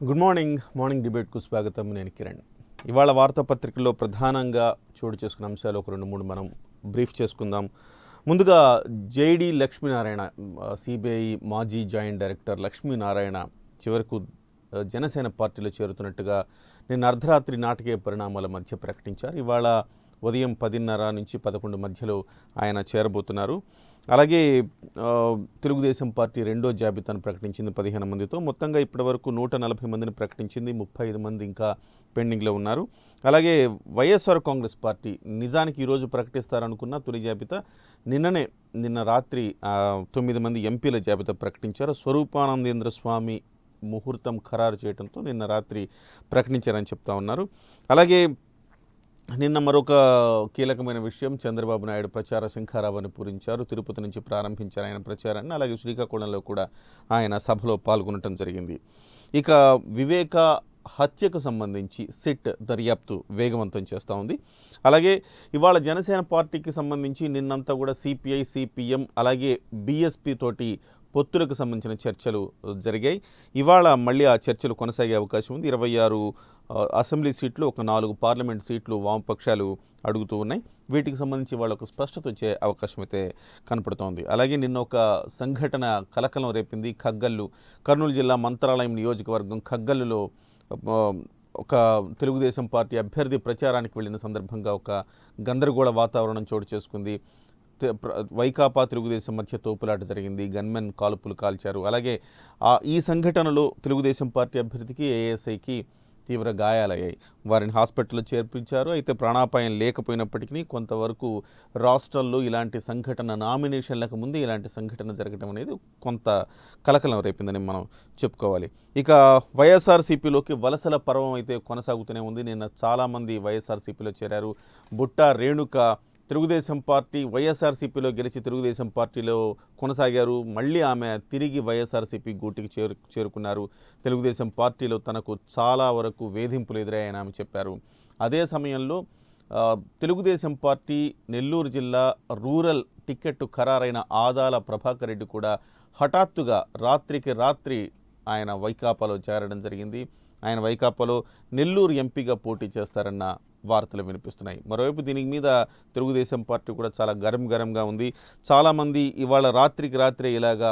Good morning డిబేట్కు స్వాగతం. నేను కిరణ్. ఇవాళ వార్తాపత్రికల్లో ప్రధానంగా చోటు చేసుకున్న అంశాలు ఒక 2-3 మనం బ్రీఫ్ చేసుకుందాం. ముందుగా జేడి లక్ష్మీనారాయణ, సిబిఐ మాజీ జాయింట్ డైరెక్టర్ లక్ష్మీనారాయణ చివరకు జనసేన పార్టీలో చేరుతున్నట్టుగా నిన్న అర్ధరాత్రి నాటకీయ పరిణామాల మధ్య ప్రకటించారు. ఇవాళ ఉదయం 10:30 నుంచి 11 మధ్యలో ఆయన చేరబోతున్నారు. అలాగే తెలుగుదేశం పార్టీ రెండో జాబితాను ప్రకటించింది 15 మందితో. మొత్తంగా ఇప్పటివరకు 140 మందిని ప్రకటించింది. 35 మంది ఇంకా పెండింగ్లో ఉన్నారు. అలాగే వైఎస్ఆర్ కాంగ్రెస్ పార్టీ నిజానికి ఈరోజు ప్రకటిస్తారనుకున్న తొలి జాబితా నిన్న రాత్రి 9 మంది ఎంపీల జాబితా ప్రకటించారు. స్వరూపానందేంద్ర స్వామి ముహూర్తం ఖరారు చేయడంతో నిన్న రాత్రి ప్రకటించారని చెప్తా ఉన్నారు. అలాగే నిన్న మరొక కీలకమైన విషయం, చంద్రబాబు నాయుడు ప్రచార శంఖారావాన్ని పూరించారు. తిరుపతి నుంచి ప్రారంభించారు ఆయన ప్రచారాన్ని. అలాగే శ్రీకాకుళంలో కూడా ఆయన సభలో పాల్గొనడం జరిగింది. ఇక వివేక హత్యకు సంబంధించి సిట్ దర్యాప్తు వేగవంతం చేస్తూ ఉంది. అలాగే ఇవాళ జనసేన పార్టీకి సంబంధించి నిన్నంతా కూడా సిపిఐ, సిపిఎం అలాగే బీఎస్పీ తోటి పొత్తులకు సంబంధించిన చర్చలు జరిగాయి. ఇవాళ మళ్ళీ ఆ చర్చలు కొనసాగే అవకాశం ఉంది. 26 అసెంబ్లీ సీట్లు, ఒక 4 పార్లమెంట్ సీట్లు వామపక్షాలు అడుగుతూ ఉన్నాయి. వీటికి సంబంధించి వాళ్ళకు స్పష్టత వచ్చే అవకాశం అయితే కనపడుతోంది. అలాగే నిన్న ఒక సంఘటన కలకలం రేపింది. కర్నూలు జిల్లా మంత్రాలయం నియోజకవర్గం ఖగ్గల్లులో ఒక తెలుగుదేశం పార్టీ అభ్యర్థి ప్రచారానికి వెళ్ళిన సందర్భంగా ఒక గందరగోళ వాతావరణం చోటు చేసుకుంది. వైకాపా తెలుగుదేశం మధ్య తోపులాట జరిగింది. గన్మెన్ కాల్పులు కాల్చారు. అలాగే ఈ సంఘటనలో తెలుగుదేశం పార్టీ అభ్యర్థికి, ఏఎస్ఐకి తీవ్ర గాయాలయ్యాయి. వారిని హాస్పిటల్లో చేర్పించారు. అయితే ప్రాణాపాయం లేకపోయినప్పటికీ కొంతవరకు రాష్ట్రాల్లో ఇలాంటి సంఘటన, నామినేషన్లకు ముందు ఇలాంటి సంఘటన జరగడం అనేది కొంత కలకలం రేపిందని మనం చెప్పుకోవాలి. ఇక వైఎస్ఆర్సీపీలోకి వలసల పర్వం అయితే కొనసాగుతూనే ఉంది. నిన్న చాలామంది వైఎస్ఆర్సీపీలో చేరారు. బుట్టా రేణుక తెలుగుదేశం పార్టీ వైఎస్ఆర్సీపీలో గెలిచి తెలుగుదేశం పార్టీలో కొనసాగారు. మళ్ళీ ఆమె తిరిగి వైఎస్ఆర్సీపీ గూటికి చేరుకున్నారు. తెలుగుదేశం పార్టీలో తనకు చాలా వరకు వేధింపులు ఎదురయ్యాయని ఆమె చెప్పారు. అదే సమయంలో తెలుగుదేశం పార్టీ నెల్లూరు జిల్లా రూరల్ టికెట్ ఖరారైన ఆదాల ప్రభాకర్ రెడ్డి కూడా హఠాత్తుగా రాత్రికి రాత్రి ఆయన వైకాపాలో చేరడం జరిగింది. ఆయన వైకాపాలో నెల్లూరు ఎంపీగా పోటీ చేస్తారన్న వార్తలు వినిపిస్తున్నాయి. మరోవైపు దీని మీద తెలుగుదేశం పార్టీ కూడా చాలా గరంగా ఉంది. చాలామంది ఇవాళ రాత్రికి రాత్రే ఇలాగా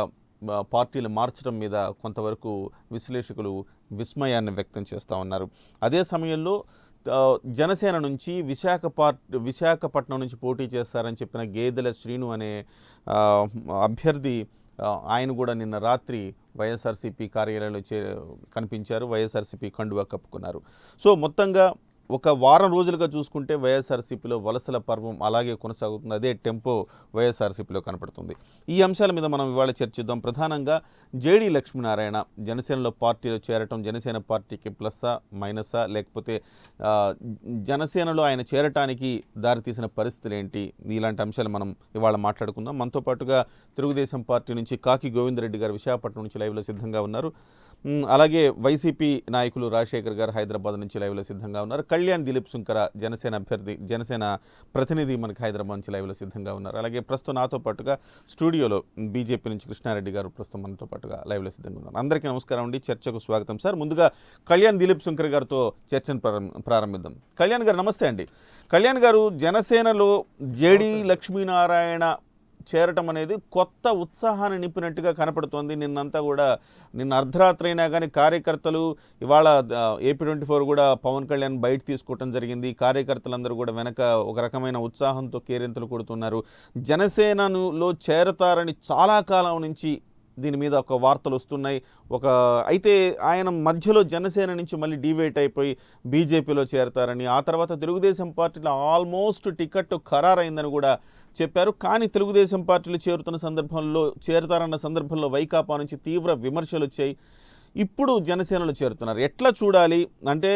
పార్టీలు మార్చడం మీద కొంతవరకు విశ్లేషకులు విస్మయాన్ని వ్యక్తం చేస్తూ ఉన్నారు. అదే సమయంలో జనసేన నుంచి విశాఖపట్నం నుంచి పోటీ చేస్తారని చెప్పిన గేదెల శ్రీను అనే అభ్యర్థి, ఆయన కూడా నిన్న రాత్రి వైఎస్ఆర్సీపీ కార్యాలయంలో కనిపించారు. వైఎస్ఆర్సీపీ కండువా కప్పుకున్నారు. సో మొత్తంగా ఒక వారం రోజులుగా చూసుకుంటే వైఎస్ఆర్సీపీలో వలసల పర్వం అలాగే కొనసాగుతుంది. అదే టెంపో వైఎస్ఆర్సీపీలో కనపడుతుంది. ఈ అంశాల మీద మనం ఇవాళ చర్చిద్దాం. ప్రధానంగా జేడి లక్ష్మీనారాయణ జనసేనలో పార్టీలో చేరటం జనసేన పార్టీకి ప్లస్సా మైనసా, లేకపోతే జనసేనలో ఆయన చేరటానికి దారితీసిన పరిస్థితులు ఏంటి, ఇలాంటి అంశాలు మనం ఇవాళ మాట్లాడుకుందాం. మనతో పాటుగా తెలుగుదేశం పార్టీ నుంచి కాకి గోవిందరెడ్డి గారు విశాఖపట్నం నుంచి లైవ్లో సిద్ధంగా ఉన్నారు. అలాగే వైసీపీ నాయకులు రాజశేఖర్ గారు హైదరాబాద్ నుంచి లైవ్లో సిద్ధంగా ఉన్నారు. కళ్యాణ్ దిలీప్ సుంకర జనసేన ప్రతినిధి మనకి హైదరాబాద్ నుంచి లైవ్లో సిద్ధంగా ఉన్నారు. అలాగే ప్రస్తుతం నాతో పాటుగా స్టూడియోలో బీజేపీ నుంచి కృష్ణారెడ్డి గారు ప్రస్తుతం మనతో పాటుగా లైవ్లో సిద్ధంగా ఉన్నారు. అందరికీ నమస్కారం అండి. చర్చకు స్వాగతం సార్. ముందుగా కళ్యాణ్ దిలీప్ సుంకర గారితో చర్చను ప్రారంభిద్దాం. కళ్యాణ్ గారు నమస్తే అండి. కళ్యాణ్ గారు, జనసేనలో జేడి లక్ష్మీనారాయణ చేరటం అనేది కొత్త ఉత్సాహాన్ని నింపినట్టుగా కనపడుతోంది. నిన్న అర్ధరాత్రి అయినా కానీ కార్యకర్తలు, ఇవాళ AP24 కూడా పవన్ కళ్యాణ్ బయట తీసుకోవటం జరిగింది. కార్యకర్తలందరూ కూడా వెనక ఒక రకమైన ఉత్సాహంతో కేరింతలు కొడుతున్నారు. జనసేనలో చేరతారని చాలా కాలం నుంచి దీని మీద ఒక వార్తలు వస్తున్నాయి. అయితే ఆయన మధ్యలో జనసేన నుంచి మళ్ళీ డివేట్ అయిపోయి బీజేపీలో చేరతారని, ఆ తర్వాత తెలుగుదేశం పార్టీలో ఆల్మోస్ట్ టికెట్ ఖరారైందని కూడా చెప్పారు. కానీ తెలుగుదేశం పార్టీలో చేరతారన్న సందర్భంలో వైకాపా నుంచి తీవ్ర విమర్శలు వచ్చాయి. ఇప్పుడు జనసేనలో చేరుతున్నారు. ఎట్లా చూడాలి అంటే,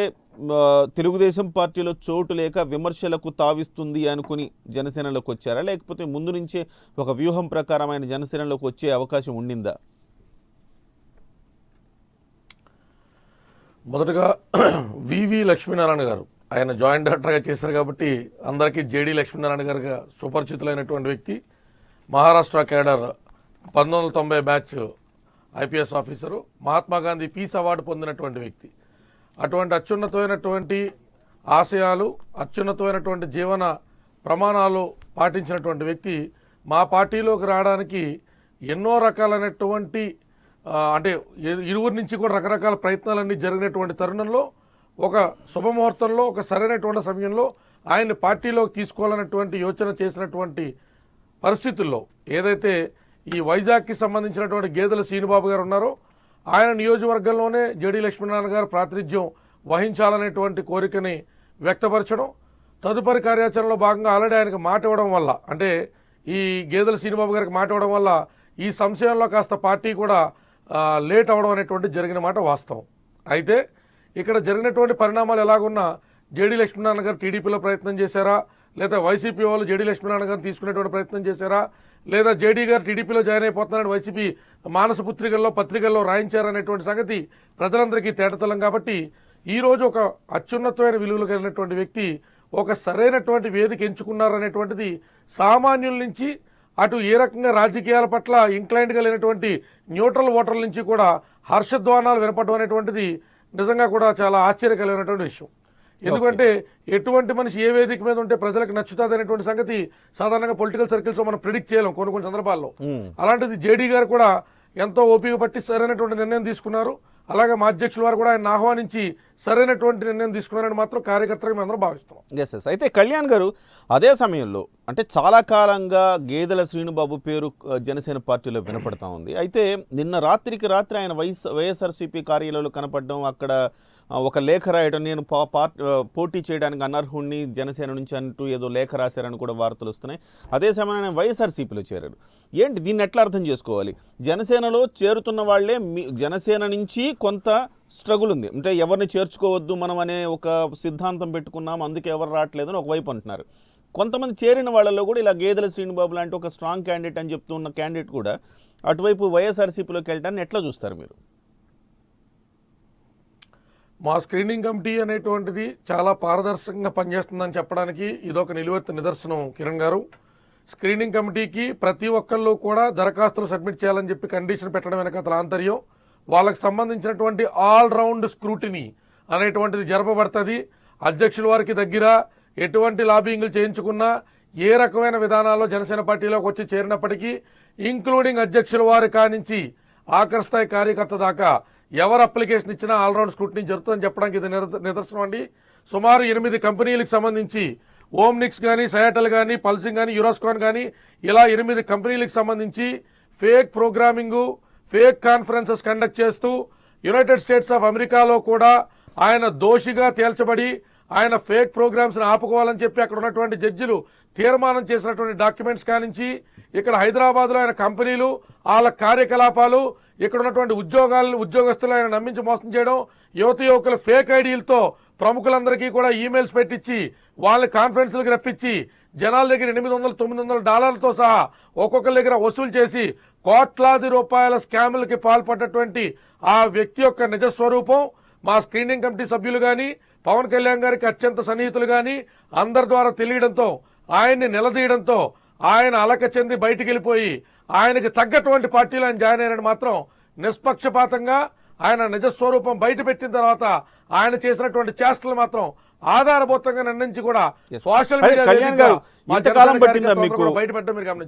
తెలుగుదేశం పార్టీలో చోటు లేక విమర్శలకు తావిస్తుంది అనుకుని జనసేనలోకి వచ్చారా, లేకపోతే ముందు నుంచే ఒక వ్యూహం ప్రకారం ఆయన జనసేనలోకి వచ్చే అవకాశం ఉండిందా? మొదటగా వివి లక్ష్మీనారాయణ గారు ఆయన జాయింట్ డైరెక్టర్గా చేశారు కాబట్టి అందరికీ జేడి లక్ష్మీనారాయణ గారుగా సుపరిచితులైనటువంటి వ్యక్తి. Maharashtra cadre 1990 batch IPS officer, Mahatma Gandhi piece award పొందినటువంటి వ్యక్తి. అటువంటి అత్యున్నతమైనటువంటి ఆశయాలు, అత్యున్నతమైనటువంటి జీవన ప్రమాణాలు పాటించినటువంటి వ్యక్తి మా పార్టీలోకి రావడానికి ఎన్నో రకాలైనటువంటి అంటే ఇరువురి నుంచి కూడా రకరకాల ప్రయత్నాలన్నీ జరిగినటువంటి తరుణంలో ఒక శుభముహూర్తంలో, ఒక సరైనటువంటి సమయంలో ఆయన్ని పార్టీలోకి తీసుకోవాలన్నటువంటి యోచన చేసినటువంటి పరిస్థితుల్లో ఏదైతే ఈ వైజాగ్కి సంబంధించినటువంటి గేదెల శ్రీనుబాబు గారు ఉన్నారో, ఆయన నియోజకవర్గంలోనే జేడీ లక్ష్మీనారాయణ గారు ప్రాతినిధ్యం వహించాలనేటువంటి కోరికని వ్యక్తపరచడం, తదుపరి కార్యాచరణలో భాగంగా ఆల్రెడీ ఆయనకు మాట ఇవ్వడం వల్ల, అంటే ఈ గేదెల శ్రీనుబాబు గారికి మాట ఇవ్వడం వల్ల ఈ సంశయంలో కాస్త పార్టీ కూడా లేట్ అవ్వడం అనేటువంటి జరిగిన మాట వాస్తవం. అయితే ఇక్కడ జరిగినటువంటి పరిణామాలు ఎలాగున్నా జేడీ లక్ష్మీనారాయణ గారు టీడీపీలో ప్రయత్నం చేశారా, లేదా వైసీపీ వాళ్ళు జేడీ లక్ష్మీనారాయణ గారిని తీసుకునేటువంటి ప్రయత్నం చేశారా, లేదా జేడీ గారు టీడీపీలో జాయిన్ అయిపోతున్నారని వైసీపీ మానస పత్రికల్లో రాయించారనేటువంటి సంగతి ప్రజలందరికీ తేటతలం. కాబట్టి ఈరోజు ఒక అత్యున్నతమైన విలువలు కలిగినటువంటి వ్యక్తి ఒక సరైనటువంటి వేదిక ఎంచుకున్నారనేటువంటిది సామాన్యుల నుంచి, అటు ఏ రకంగా రాజకీయాల పట్ల ఇంక్లైండ్గా లేనటువంటి న్యూట్రల్ ఓటర్ల నుంచి కూడా హర్షధ్వానాలు వినపడడం అనేటువంటిది నిజంగా కూడా చాలా ఆశ్చర్యకరమైనటువంటి విషయం. ఎందుకంటే ఎటువంటి మనిషి ఏ వేదిక మీద ఉంటే ప్రజలకు నచ్చుతుంది అనేటువంటి సంగతి సాధారణంగా పొలిటికల్ సర్కిల్స్ మనం ప్రిడిక్ట్ చేయలేం కొన్ని సందర్భాల్లో. అలాంటిది జేడీ గారు కూడా ఎంతో ఓపిక పట్టి సరైనటువంటి నిర్ణయం తీసుకున్నారు. అలాగే మా అధ్యక్షుల వారు కూడా ఆయన ఆహ్వానించి సరైనటువంటి నిర్ణయం తీసుకున్నారని మాత్రం కార్యకర్తగా మేము అందరం భావిస్తున్నాం. ఎస్. అయితే కళ్యాణ్ గారు అదే సమయంలో అంటే చాలా కాలంగా గేదెల శ్రీనుబాబు పేరు జనసేన పార్టీలో వినపడతా ఉంది. అయితే నిన్న రాత్రికి రాత్రి ఆయన వైఎస్ఆర్సీపీ కార్యాలయంలో కనపడడం, అక్కడ ఒక లేఖ రాయడం, నేను పోటీ చేయడానికి అనర్హుణ్ణి జనసేన నుంచి అంటూ ఏదో లేఖ రాశారని కూడా వార్తలు వస్తున్నాయి. అదే సమయంలో ఆయన వైఎస్ఆర్సీపీలో చేరారు. ఏంటి దీన్ని ఎట్లా అర్థం చేసుకోవాలి? జనసేనలో చేరుతున్న వాళ్లే జనసేన నుంచి కొంత స్ట్రగుల్ ఉంది, అంటే ఎవరిని చేర్చుకోవద్దు మనం అనే ఒక సిద్ధాంతం పెట్టుకున్నాం, అందుకే ఎవరు రావట్లేదని ఒకవైపు అంటున్నారు. కొంతమంది చేరిన వాళ్ళలో కూడా ఇలా గేదెల శ్రీనుబాబు లాంటి ఒక స్ట్రాంగ్ క్యాండిడేట్ అని చెప్తున్న క్యాండిడేట్ కూడా అటువైపు వైఎస్ఆర్సీపీలోకి వెళ్ళటాన్ని ఎట్లా చూస్తారు మీరు? మా స్క్రీనింగ్ కమిటీ అనేటువంటిది చాలా పారదర్శకంగా పనిచేస్తుందని చెప్పడానికి ఇదొక నిలువెత్తు నిదర్శనం కిరణ్ గారు. స్క్రీనింగ్ కమిటీకి ప్రతి ఒక్కళ్ళు కూడా దరఖాస్తులు సబ్మిట్ చేయాలని చెప్పి కండిషన్ పెట్టడం వెనకాల ఆంతర్యం, వాళ్ళకి సంబంధించినటువంటి ఆల్రౌండ్ స్క్రూటినీ అనేటువంటిది జరపబడుతుంది. అధ్యక్షుల వారికి దగ్గర ఎటువంటి లాబింగ్లు చేయించుకున్నా, ఏ రకమైన విధానాల్లో జనసేన పార్టీలోకి వచ్చి చేరినప్పటికీ, ఇంక్లూడింగ్ అధ్యక్షుల వారి కానించి ఆఖరి స్థాయి కార్యకర్త దాకా ఎవరు అప్లికేషన్ ఇచ్చినా ఆల్రౌండ్ స్క్రూటినీ జరుగుతుందని చెప్పడానికి ఇది నిదర్శనం అండి. సుమారు 8 కంపెనీలకు సంబంధించి ఓమ్నిక్స్ కానీ, సయాటల్ కానీ, పల్సింగ్ కానీ, యూరోస్కాన్ కానీ ఇలా 8 కంపెనీలకు సంబంధించి fake programming, fake conferences conduct చేస్తూ యునైటెడ్ స్టేట్స్ ఆఫ్ అమెరికాలో కూడా ఆయన దోషిగా తేల్చబడి ఆయన ఫేక్ ప్రోగ్రామ్స్ని ఆపుకోవాలని చెప్పి అక్కడ ఉన్నటువంటి జడ్జిలు తీర్మానం చేసినటువంటి డాక్యుమెంట్స్ కానించి, ఇక్కడ హైదరాబాద్లో ఆయన కంపెనీలు, వాళ్ళ కార్యకలాపాలు, ఇక్కడ ఉన్నటువంటి ఉద్యోగస్తులు ఆయన నమ్మించి మోసం చేయడం, యువకుల ఫేక్ ఐడీలతో ప్రముఖులందరికీ కూడా ఈమెయిల్స్ పెట్టించి వాళ్ళని కాన్ఫరెన్స్లకు రప్పించి జనాల దగ్గర $800-900 సహా ఒక్కొక్కరి దగ్గర వసూలు చేసి కోట్లాది రూపాయల స్కాములకి పాల్పడ్డటువంటి ఆ వ్యక్తి యొక్క నిజస్వరూపం మా స్క్రీనింగ్ కమిటీ సభ్యులు కానీ, పవన్ కళ్యాణ్ గారికి అత్యంత సన్నిహితులు కానీ అందరి ద్వారా తెలియడంతో, ఆయన్ని నిలదీయడంతో ఆయన అలక చెంది బయటికి వెళ్ళిపోయి ఆయనకి తగ్గటువంటి పార్టీలో ఆయన జాయిన్ అయినని మాత్రం నిష్పక్షపాతంగా ఆయన నిజస్వరూపం బయట పెట్టిన తర్వాత ఆయన చేసినటువంటి చేష్టలు మాత్రం ఆధారభూతంగా నిర్ణయించి కూడా సోషల్ మీడియా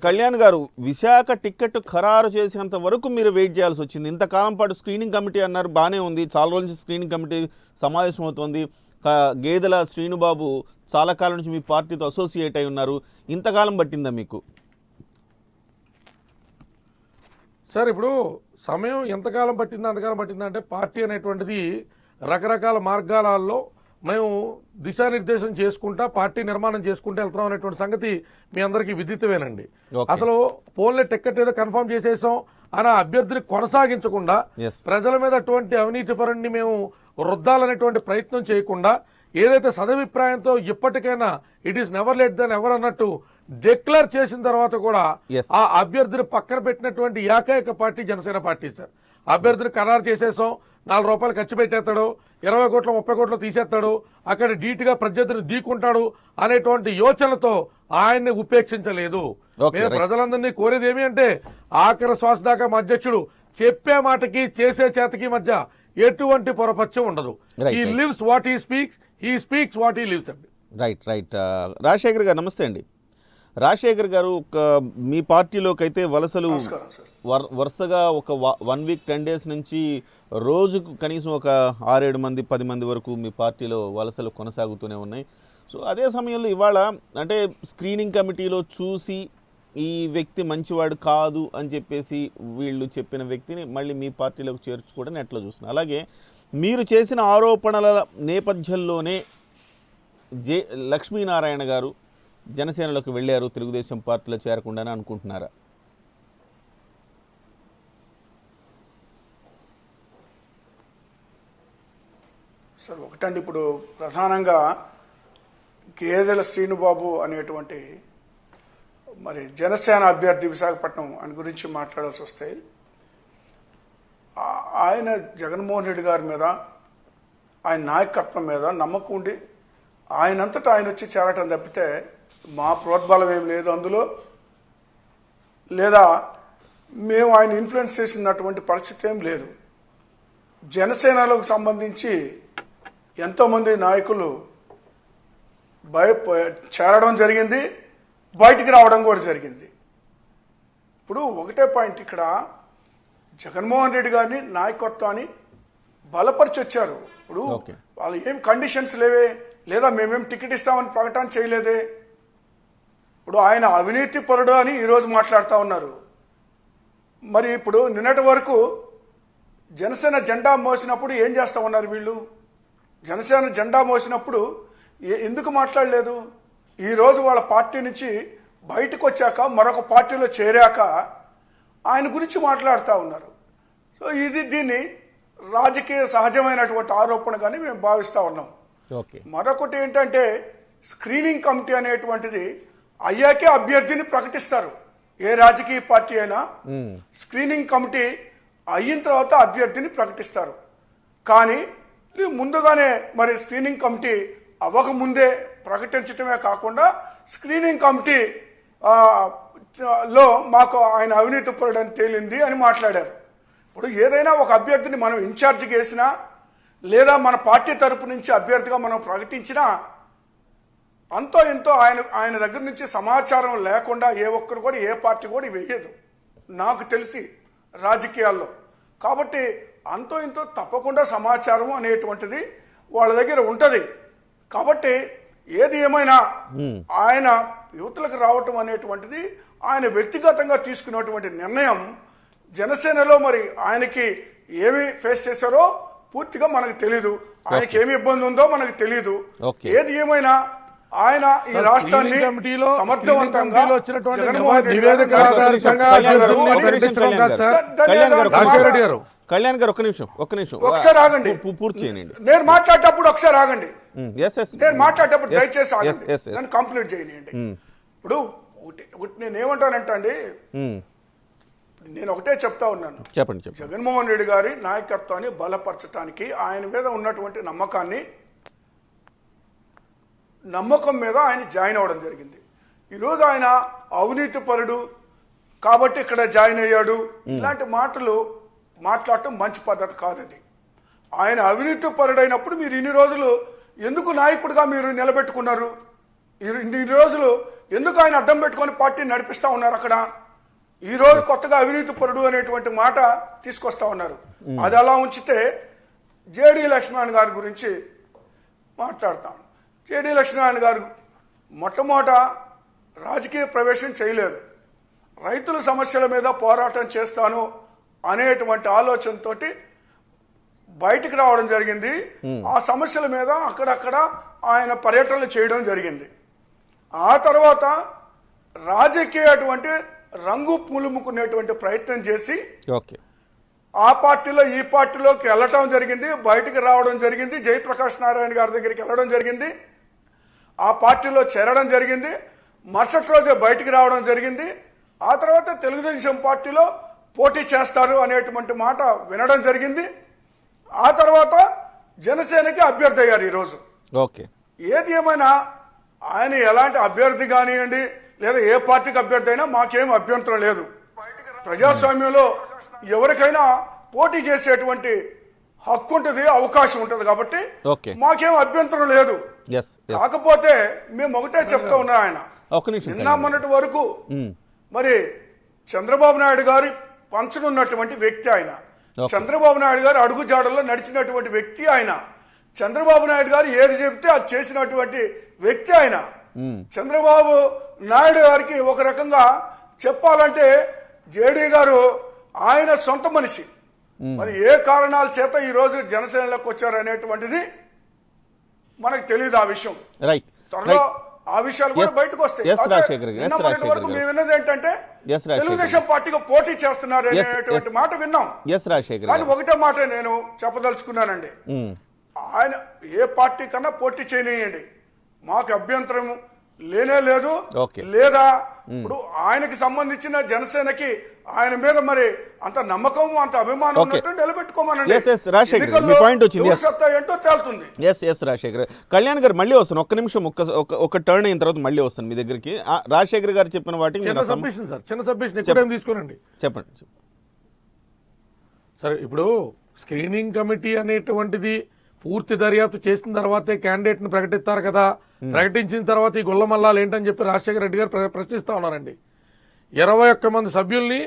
కళ్యాణ్ గారు విశాఖ టికెట్ ఖరారు చేసేంత వరకు మీరు వెయిట్ చేయాల్సి వచ్చింది. ఇంతకాలం పాటు స్క్రీనింగ్ కమిటీ అన్నారు, బాగానే ఉంది, చాలా రోజుల నుంచి స్క్రీనింగ్ కమిటీ సమావేశం అవుతుంది. గేదెల శ్రీనుబాబు చాలా కాలం నుంచి మీ పార్టీతో అసోసియేట్ అయి ఉన్నారు, ఇంతకాలం పట్టిందా మీకు? సార్ ఇప్పుడు సమయం ఎంతకాలం పట్టిందా అంతకాలం పట్టిందా అంటే పార్టీ అనేటువంటిది రకరకాల మార్గాలలో మేము దిశానిర్దేశం చేసుకుంటా పార్టీ నిర్మాణం చేసుకుంటూ వెళ్తున్నాం అనేటువంటి సంగతి మీ అందరికీ విదితమేనండి. అసలు పోన్లే టికెట్ ఏదో కన్ఫర్మ్ చేసేసాం అని అభ్యర్థిని కొనసాగించకుండా ప్రజల మీద అటువంటి అవినీతి పరుణ్ణి మేము రుద్దాలనేటువంటి ప్రయత్నం చేయకుండా ఏదైతే సదభిప్రాయంతో ఇప్పటికైనా it is never late then ever అన్నట్టు డిక్లేర్ చేసిన తర్వాత కూడా ఆ అభ్యర్థిని పక్కన పెట్టినటువంటి ఏకైక పార్టీ జనసేన పార్టీ సార్. అభ్యర్థిని ఖరారు చేసేసాం, ₹4 ఖర్చు పెట్టేస్తాడు, 20 కోట్లు 30 కోట్లు తీసేస్తాడు, అక్కడ డీటుగా ప్రత్యర్థిని దీకుంటాడు అనేటువంటి యోచనతో ఆయన్ని ఉపేక్షించలేదు. మేము ప్రజలందరినీ కోరేది ఏమి అంటే ఆఖరి శ్వాస దాకా మా అధ్యక్షుడు చెప్పే మాటకి చేసే చేతకి మధ్య ఎటువంటి పొరపచ్చం ఉండదు. Right, he right. Lives what he speaks what he lives అండి. రైట్. రాజశేఖర్ గారు నమస్తే అండి. రాజశేఖర్ గారు, మీ పార్టీలోకి అయితే వలసలు వరుసగా ఒక 1 వీక్ 10 డేస్ నుంచి రోజుకు కనీసం ఒక 6-7 మంది 10 మంది వరకు మీ పార్టీలో వలసలు కొనసాగుతూనే ఉన్నాయి. సో అదే సమయంలో ఇవాళ అంటే స్క్రీనింగ్ కమిటీలో చూసి ఈ వ్యక్తి మంచివాడు కాదు అని చెప్పేసి వీళ్ళు చెప్పిన వ్యక్తిని మళ్ళీ మీ పార్టీలోకి చేర్చుకోవడం ఎట్లా చూస్తున్నారు? అలాగే మీరు చేసిన ఆరోపణల నేపథ్యంలోనే లక్ష్మీనారాయణ గారు జనసేనలోకి వెళ్ళారు, తెలుగుదేశం పార్టీలో చేరకుండానే అనుకుంటున్నారా? సార్ ఒకటండి, ఇప్పుడు ప్రధానంగా గేదెల శ్రీనుబాబు అనేటువంటి మరి జనసేన అభ్యర్థి విశాఖపట్నం అని గురించి మాట్లాడాల్సి వస్తే, ఆయన జగన్మోహన్ రెడ్డి గారి మీద, ఆయన నాయకత్వం మీద నమ్మకం ఉండి ఆయనంతటా ఆయన వచ్చి చేరటం తప్పితే మా ప్రోద్బలం ఏం లేదు అందులో, లేదా మేము ఆయన ఇన్ఫ్లుయెన్స్ చేసినటువంటి పరిస్థితి ఏం లేదు. జనసేనలకు సంబంధించి ఎంతోమంది నాయకులు చేరడం జరిగింది, బయటికి రావడం కూడా జరిగింది. ఇప్పుడు ఒకటే పాయింట్, ఇక్కడ జగన్మోహన్ రెడ్డి గారిని నాయకత్వాన్ని బలపరిచి వచ్చారు. ఇప్పుడు వాళ్ళు ఏం కండిషన్స్ లేవే, లేదా మేమేం టికెట్ ఇస్తామని ప్రకటన చేయలేదే. ఇప్పుడు ఆయన అవినీతి పరుడు అని ఈరోజు మాట్లాడుతూ ఉన్నారు. మరి ఇప్పుడు నిన్నటి వరకు జనసేన జెండా మోసినప్పుడు ఏం చేస్తూ ఉన్నారు వీళ్ళు? జనసేన జెండా మోసినప్పుడు ఎందుకు మాట్లాడలేదు? ఈరోజు వాళ్ళ పార్టీ నుంచి బయటకు వచ్చాక మరొక పార్టీలో చేరాక ఆయన గురించి మాట్లాడుతూ ఉన్నారు. సో దీన్ని రాజకీయ సహజమైనటువంటి ఆరోపణగానే మేము భావిస్తూ ఉన్నాం. మరొకటి ఏంటంటే, స్క్రీనింగ్ కమిటీ అనేటువంటిది అయ్యాకే అభ్యర్థిని ప్రకటిస్తారు. ఏ రాజకీయ పార్టీ అయినా స్క్రీనింగ్ కమిటీ అయిన తర్వాత అభ్యర్థిని ప్రకటిస్తారు. కానీ ముందుగానే మరి స్క్రీనింగ్ కమిటీ అవ్వకముందే ప్రకటించడమే కాకుండా స్క్రీనింగ్ కమిటీ లో మాకు ఆయన అవినీతి పరుడని తేలింది అని మాట్లాడారు. ఇప్పుడు ఏదైనా ఒక అభ్యర్థిని మనం ఇన్ఛార్జిగా వేసినా, లేదా మన పార్టీ తరపు నుంచి అభ్యర్థిగా మనం ప్రకటించినా, అంతో ఎంతో ఆయన దగ్గర నుంచి సమాచారం లేకుండా ఏ ఒక్కరు కూడా ఏ పార్టీ కూడా వేయదు నాకు తెలిసి రాజకీయాల్లో. కాబట్టి అంతో ఇంతో తప్పకుండా సమాచారం అనేటువంటిది వాళ్ళ దగ్గర ఉంటుంది. కాబట్టి ఏది ఏమైనా ఆయన యువతలకు రావటం అనేటువంటిది ఆయన వ్యక్తిగతంగా తీసుకున్నటువంటి నిర్ణయం. జనసేనలో మరి ఆయనకి ఏమి ఫేస్ చేశారో పూర్తిగా మనకు తెలీదు, ఆయనకి ఏమి ఇబ్బంది ఉందో మనకు తెలీదు. ఏది ఏమైనా ఆయన ఈ రాష్ట్రాన్ని సమర్థవంతంగా కళ్యాణ్ గారు ఒక్క నిమిషం ఒకసారి ఆగండి, పూర్తి చేయండి. నేను మాట్లాడేటప్పుడు ఒకసారి ఆగండి, నేను మాట్లాడేటప్పుడు దయచేసి ఆగండి, నన్ను కంప్లీట్ చేయనియండి. ఇప్పుడు నేను ఏమంటానంటే అండి, నేను ఒకటే చెప్తా ఉన్నాను, చెప్పండి. జగన్మోహన్ రెడ్డి గారి నాయకత్వాన్ని బలపరచడానికి ఆయన మీద ఉన్నటువంటి నమ్మకం మీద ఆయన జాయిన్ అవ్వడం జరిగింది. ఈరోజు ఆయన అవినీతి పరుడు కాబట్టి ఇక్కడ జాయిన్ అయ్యాడు, ఇలాంటి మాటలు మాట్లాడటం మంచి పద్ధతి కాదు. అది ఆయన అవినీతి పరుడైనప్పుడు మీరు ఇన్ని రోజులు ఎందుకు నాయకుడిగా మీరు నిలబెట్టుకున్నారు? ఇన్ని రోజులు ఎందుకు ఆయన అడ్డం పెట్టుకొని పార్టీని నడిపిస్తా ఉన్నారు? అక్కడ ఈ రోజు కొత్తగా అవినీతి పరుడు అనేటువంటి మాట తీసుకొస్తా ఉన్నారు. అది అలా ఉంచితే జేడీ లక్ష్మణ్ గారి గురించి మాట్లాడతాం. జేడీ లక్ష్మణ్ గారు మొట్టమొదట రాజకీయ ప్రవేశం చేయలేదు, రైతుల సమస్యల మీద పోరాటం చేస్తాను అనేటువంటి ఆలోచనతో బయటికి రావడం జరిగింది. ఆ సమస్యల మీద అక్కడక్కడ ఆయన పర్యటనలు చేయడం జరిగింది. ఆ తర్వాత రాజకీయ అటువంటి రంగు పులుముకునేటువంటి ప్రయత్నం చేసి ఆ పార్టీలో ఈ పార్టీలోకి వెళ్ళటం జరిగింది, బయటికి రావడం జరిగింది, జయప్రకాష్ నారాయణ గారి దగ్గరికి వెళ్ళడం జరిగింది, ఆ పార్టీలో చేరడం జరిగింది, మరుసటి రోజే బయటికి రావడం జరిగింది. ఆ తర్వాత తెలుగుదేశం పార్టీలో పోటీ చేస్తారు అనేటువంటి మాట వినడం జరిగింది. ఆ తర్వాత జనసేనకి అభ్యర్థి అయ్యారు ఈరోజు. ఏది ఏమైనా ఆయన ఎలాంటి అభ్యర్థి కానివ్వండి, లేదా ఏ పార్టీకి అభ్యర్థి అయినా మాకేం అభ్యంతరం లేదు. ప్రజాస్వామ్యంలో ఎవరికైనా పోటీ చేసేటువంటి హక్కు ఉంటుంది, అవకాశం ఉంటుంది. కాబట్టి ఓకే. మాకేం అభ్యంతరం లేదు. Yes yes. కాకపోతే మేము ఒకటే చెప్తా ఉన్నా, ఆయన ఒక్క నిమిషం నిన్న మొన్నటి వరకు మరి చంద్రబాబు నాయుడు గారి పంచనున్నటువంటి వ్యక్తి ఆయన. చంద్రబాబు నాయుడు గారు అడుగుజాడల్లో నడిచినటువంటి వ్యక్తి ఆయన. చంద్రబాబు నాయుడు గారు ఏది చెబితే అది చేసినటువంటి వ్యక్తి ఆయన. చంద్రబాబు నాయుడు గారికి ఒక రకంగా చెప్పాలంటే జేడీ గారు ఆయన సొంత మనిషి. మరి ఏ కారణాల చేత ఈ రోజు జనసేనలోకి వచ్చారు అనేటువంటిది మనకు తెలియదు. ఆ విషయం రైట్ త్వరలో ఆ విషయాలు కూడా బయటకు వస్తాయి. నిన్న మొన్నటి వరకు మేము విన్నది ఏంటంటే తెలుగుదేశం పార్టీకి పోటీ చేస్తున్నారు అనేటువంటి మాట విన్నాం. కానీ ఒకటే మాట నేను చెప్పదలుచుకున్నానండి, ఆయన ఏ పార్టీ కన్నా పోటీ చేయనియండి, మాకు అభ్యంతరం లేనే లేదు. లేదా ఇప్పుడు ఆయనకి సంబంధించిన జనసేనకి ఆయన మీద మరి అంత నమ్మకం అంత అభిమానం ఉన్నట్టు నిలబెట్టుకోమనండి. ఏంటో తేలుతుంది. రాజశేఖర్ కళ్యాణ్ గారు మళ్ళీ వస్తాను, ఒక్క నిమిషం, ఒక టర్న్ అయిన తర్వాత మళ్ళీ వస్తాను మీ దగ్గరికి. రాజశేఖర్ గారు చెప్పిన వాటికి చిన్న సబ్మిషన్ తీసుకోనండి. చెప్పండి. సరే, ఇప్పుడు స్క్రీనింగ్ కమిటీ అనేటువంటిది పూర్తి దర్యాప్తు చేసిన తర్వాతే క్యాండిడేట్ ను ప్రకటిస్తారు కదా. ప్రకటించిన తర్వాత ఈ గొల్లమల్లాలు ఏంటని చెప్పి రాజశేఖర రెడ్డి గారు ప్రశ్నిస్తా ఉన్నారండి. 21 మంది సభ్యుల్ని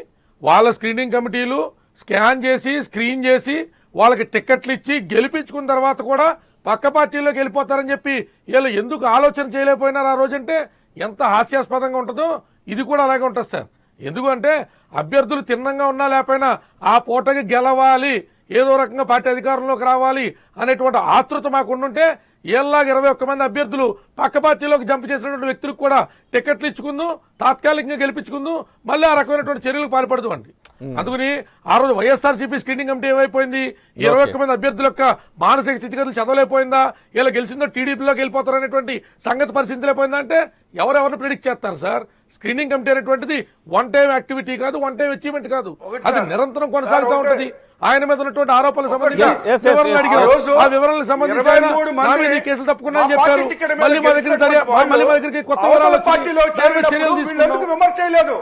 వాళ్ళ స్క్రీనింగ్ కమిటీలు స్కాన్ చేసి స్క్రీన్ చేసి వాళ్ళకి టికెట్లు ఇచ్చి గెలిపించుకున్న తర్వాత కూడా పక్క పార్టీలోకి వెళ్ళిపోతారని చెప్పి వీళ్ళు ఎందుకు ఆలోచన చేయలేకపోయినారు ఆ రోజంటే ఎంత హాస్యాస్పదంగా ఉంటుందో ఇది కూడా అలాగే ఉంటుంది సార్. ఎందుకంటే అభ్యర్థులు తిన్నంగా ఉన్నా లేకపోయినా ఆ పూటకి గెలవాలి, ఏదో రకంగా పార్టీ అధికారంలోకి రావాలి అనేటువంటి ఆతృత మాకు ఉండుంటే ఏళ్ళలాగా 21 మంది అభ్యర్థులు పక్క పార్టీలోకి జంప్ చేసినటువంటి వ్యక్తులకు కూడా టికెట్లు ఇచ్చుకుందు, తాత్కాలికంగా గెలిపించుకుందు, మళ్ళీ ఆ రకమైనటువంటి చర్యలకు పాల్పడదు అండి. అందుకని ఆ రోజు వైఎస్ఆర్సీపీ స్క్రీనింగ్ కమిటీ ఏమైపోయింది, 21 మంది అభ్యర్థుల యొక్క మానసిక స్థితిగతులు చదవలేకపోయిందా, ఇలా గెలిచిందో టీడీపీలోకి వెళ్ళిపోతారు అనేటువంటి సంగతి పరిశీలించలేకపోయిందా అంటే ఎవరెవరిని ప్రిడిక్ట్ చేస్తారు సార్? స్క్రీనింగ్ కమిటీ అనేటువంటిది వన్ టైం యాక్టివిటీ కాదు, వన్ టైం అచీవ్మెంట్ కాదు, అది నిరంతరం కొనసాగుతూ ఉంటుంది. ఆయన మీద ఉన్నటువంటి ఆరోపణలకు సంబంధించి ఆ వివరాలకు సంబంధించి కేసులు తప్పుకున్నాయని చెప్పారు. మళ్ళీ మా దగ్గరికి కొత్త వివరాలు విమర్శ చేయలేదు.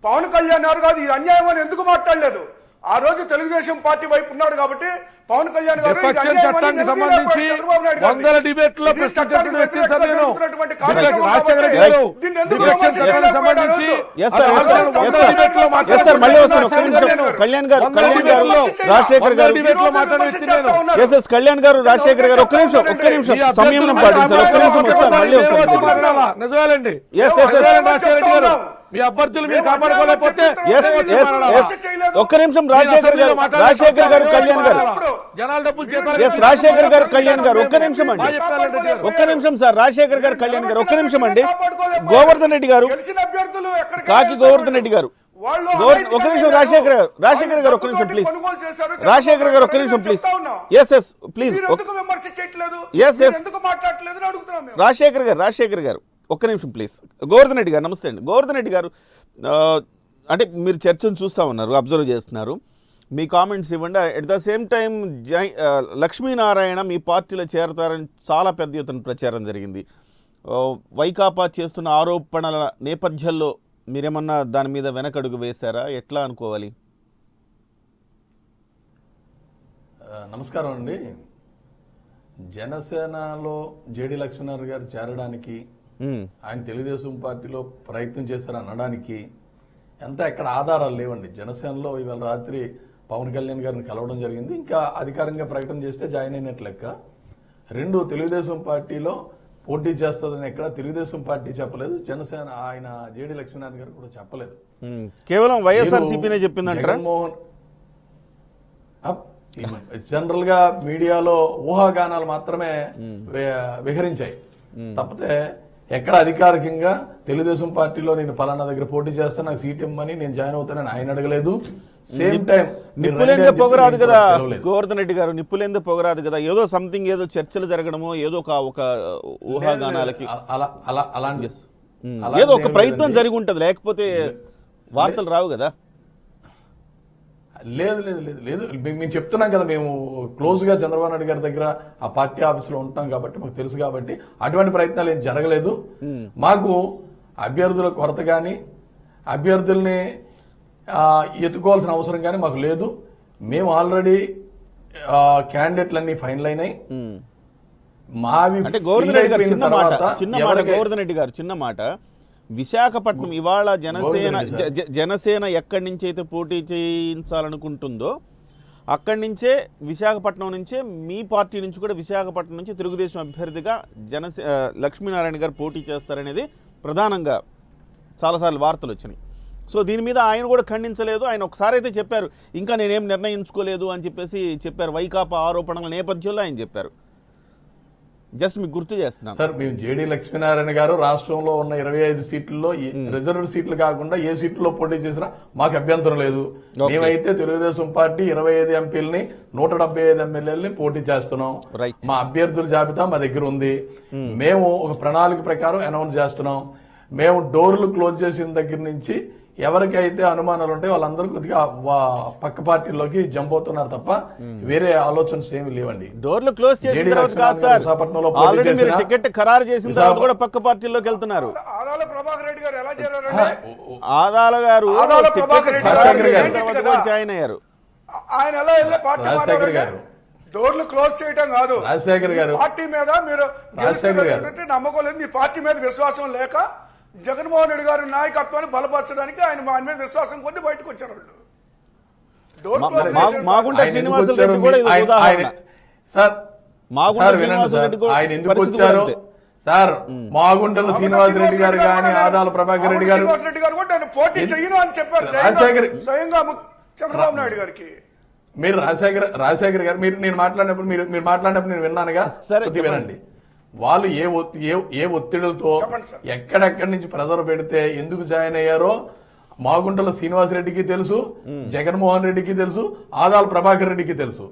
పవన్ కళ్యాణ్ గారు కాదు ఇది అన్యాయం అని ఎందుకు మాట్లాడలేదు? ఆ రోజు తెలుగుదేశం పార్టీ వైపు ఉన్నాడు కాబట్టి పవన్ కళ్యాణ్ గారు చట్టానికి సంబంధించి 100 డిబేట్లో కళ్యాణ్ గారు రాజశేఖర్ గారు ఒక్క నిమిషం సంయమనం పాటించాలి. నిజమేలండి, మీ అభ్యర్థులు మీరు కాపాడుకోలేకపోతే ఒక్క నిమిషం రాజశేఖర్ గారు కళ్యాణ్ గారు జనాల డబ్బులు రాజశేఖర్ గారు కళ్యాణ్ గారు ఒక్క నిమిషం అండి, ఒక్క నిమిషం సార్. రాజశేఖర్ గారు కళ్యాణ్ గారు ఒక్క నిమిషం అండి. గోవర్ధన్ రెడ్డి గారు, కాకి గోవర్ధన్ రెడ్డి గారు ఒక నిమిషం. రాజశేఖర్ గారు ఒక్క నిమిషం ప్లీజ్. రాజశేఖర్ గారు ఒక్క నిమిషం ప్లీజ్. ప్లీజ్ రాజశేఖర్ గారు ఒక్క నిమిషం ప్లీజ్. గోవర్ధన్ రెడ్డి గారు నమస్తే అండి. గోవర్ధన్ రెడ్డి గారు అంటే మీరు చర్చను చూస్తూ ఉన్నారు, అబ్జర్వ్ చేస్తున్నారు, మీ కామెంట్స్ ఇవ్వండి. At the same time Lakshminarayana మీ పార్టీలో చేరతారని చాలా పెద్ద ఎత్తున ప్రచారం జరిగింది. వైకాపా చేస్తున్న ఆరోపణల నేపథ్యంలో మీరేమన్నా దాని మీద వెనకడుగు వేశారా? ఎట్లా అనుకోవాలి? నమస్కారం అండి. జనసేనలో జేడీ లక్ష్మీనారాయణ గారు చేరడానికి ఆయన తెలుగుదేశం పార్టీలో ప్రయత్నం చేశారు అనడానికి ఎక్కడ ఆధారాలు లేవండి. జనసేనలో ఇవాళ రాత్రి పవన్ కళ్యాణ్ గారిని కలవడం జరిగింది. ఇంకా అధికారికంగా ప్రకటన చేస్తే జాయిన్ అయినట్లు లెక్క. 2 తెలుగుదేశం పార్టీలో పోటీ చేస్తుందని ఎక్కడ తెలుగుదేశం పార్టీ చెప్పలేదు, జనసేన ఆయన జేడీ లక్ష్మీనారాయణ గారు కూడా చెప్పలేదు. కేవలం వైఎస్ఆర్సీపీనే చెప్పిందంటారా? జగన్మోహన్ జనరల్ గా మీడియాలో ఊహాగానాలు మాత్రమే విహరించాయి తప్పితే ఎక్కడ అధికారికంగా తెలుగుదేశం పార్టీలో నేను పలానా దగ్గర పోటీ చేస్తాను, నాకు సీట్ ఇమ్మని నేను జాయిన్ అవుతానని ఆయన అడగలేదు. సేమ్ టైం నిప్పులేందే పొగరాదు కదా గోవర్ధన్ రెడ్డి గారు, నిప్పులేందే పొగరాదు కదా. ఏదో సంథింగ్ ఏదో చర్చలు జరగడమో ఏదో ఒక ఊహాగానాలకి అలాంటి ఏదో ఒక ప్రయత్నం జరిగి ఉంటది, లేకపోతే వార్తలు రావు కదా. లేదు లేదు లేదు లేదు మేము చెప్తున్నాం కదా, మేము క్లోజ్ గా చంద్రబాబు నాయుడు గారి దగ్గర ఆ పార్టీ ఆఫీసులో ఉంటాం కాబట్టి మాకు తెలుసు కాబట్టి అటువంటి ప్రయత్నాలు ఏం జరగలేదు. మాకు అభ్యర్థుల కొరత కానీ అభ్యర్థుల్ని ఎత్తుకోవాల్సిన అవసరం కానీ మాకు లేదు. మేము ఆల్రెడీ క్యాండిడేట్లన్నీ ఫైనల్ అయినాయి. మావి అంటే గోవర్ధన్ రెడ్డి గారు చిన్న మాట ఎవరికి- గోవర్ధన్ రెడ్డి గారు చిన్న మాట, విశాఖపట్నం ఇవాళ జనసేన ఎక్కడి నుంచి అయితే పోటీ చేయించాలనుకుంటుందో అక్కడి నుంచే విశాఖపట్నం నుంచే మీ పార్టీ నుంచి కూడా విశాఖపట్నం నుంచి తెలుగుదేశం అభ్యర్థిగా లక్ష్మీనారాయణ గారు పోటీ చేస్తారనేది ప్రధానంగా చాలాసార్లు వార్తలు వచ్చినాయి. సో దీని మీద ఆయన కూడా ఖండించలేదు. ఆయన ఒకసారి అయితే చెప్పారు, ఇంకా నేనేం నిర్ణయించుకోలేదు అని చెప్పారు. వైకాపా ఆరోపణల నేపథ్యంలో ఆయన చెప్పారు. జస్ట్ మీకు గుర్తు చేస్తున్నాను సార్. మేము జేడీ లక్ష్మీనారాయణ గారు రాష్ట్రంలో ఉన్న 25 సీట్లలో రిజర్వ్డ్ సీట్లు కాకుండా ఏ సీట్లో పోటీ చేసినా మాకు అభ్యంతరం లేదు. మేమైతే తెలుగుదేశం పార్టీ 25 ఎంపీలని 175 ఎమ్మెల్యేలని పోటీ చేస్తున్నాం. మా అభ్యర్థుల జాబితా మా దగ్గర ఉంది. మేము ఒక ప్రణాళిక ప్రకారం అనౌన్స్ చేస్తున్నాం. మేము డోర్లు క్లోజ్ చేసిన దగ్గర నుంచి ఎవరికైతే అనుమానాలు ఉంటాయో వాళ్ళందరూ కొద్దిగా పక్క పార్టీలోకి జంప్ అవుతున్నారు తప్ప వేరే ఆలోచనలు ఏమి లేవండి. డోర్లు క్లోజ్ చేసిన తర్వాత కాదు సార్, విశాఖపట్నంలో ఆల్రెడీ మీరు టికెట్ ఖరారు చేసిన తర్వాత కూడా పక్క పార్టీలోకి వెళ్తున్నారు. ఆదాల ప్రభాకర్ రెడ్డి గారు ఎలా చేరారంటే ఆదాల గారు ఆదాల ప్రభాకర్ రెడ్డి గారు జాయిన్ అయ్యారు. ఆయన ఎలా వెళ్ళే పార్టీ రాజశేఖర్ గారు డోర్లు క్లోజ్ చేయడం కాదు, రాజశేఖర్ గారు పార్టీ మీద మీరు నమ్మకం లేదు, మీ పార్టీ మీద విశ్వాసం లేక జగన్మోహన్ రెడ్డి గారి నాయకత్వాన్ని బలపరచడానికి ఆయన మీద విశ్వాసం కొద్ది బయటకు వచ్చారు వాళ్ళు. డోర్ క్లోజ్ చేసిన మాగుంట శ్రీనివాసరెడ్డి కూడా ఇది ఉదాహరణ. ఆయన ఎందుకు వచ్చారు సార్? మాగుంటల శ్రీనివాసరెడ్డి గారు కానీ ఆదాల ప్రభాకర్ రెడ్డి గారు కూడా నేను పోటీ చెయ్యను అని చెప్పారు స్వయంగా చంద్రబాబు నాయుడు గారికి. మీరు రాజశేఖర్ గారు మీరు మాట్లాడినప్పుడు మీరు మాట్లాడినప్పుడు నేను విన్నానుగా, వినండి. వాళ్ళు ఏ ఒత్తిడులతో ఎక్కడెక్కడి నుంచి ప్రెజర్ పెడితే ఎందుకు జాయిన్ అయ్యారో మాగుంటల శ్రీనివాసరెడ్డికి తెలుసు, జగన్మోహన్ రెడ్డికి తెలుసు, ఆదాల ప్రభాకర్ రెడ్డికి తెలుసు.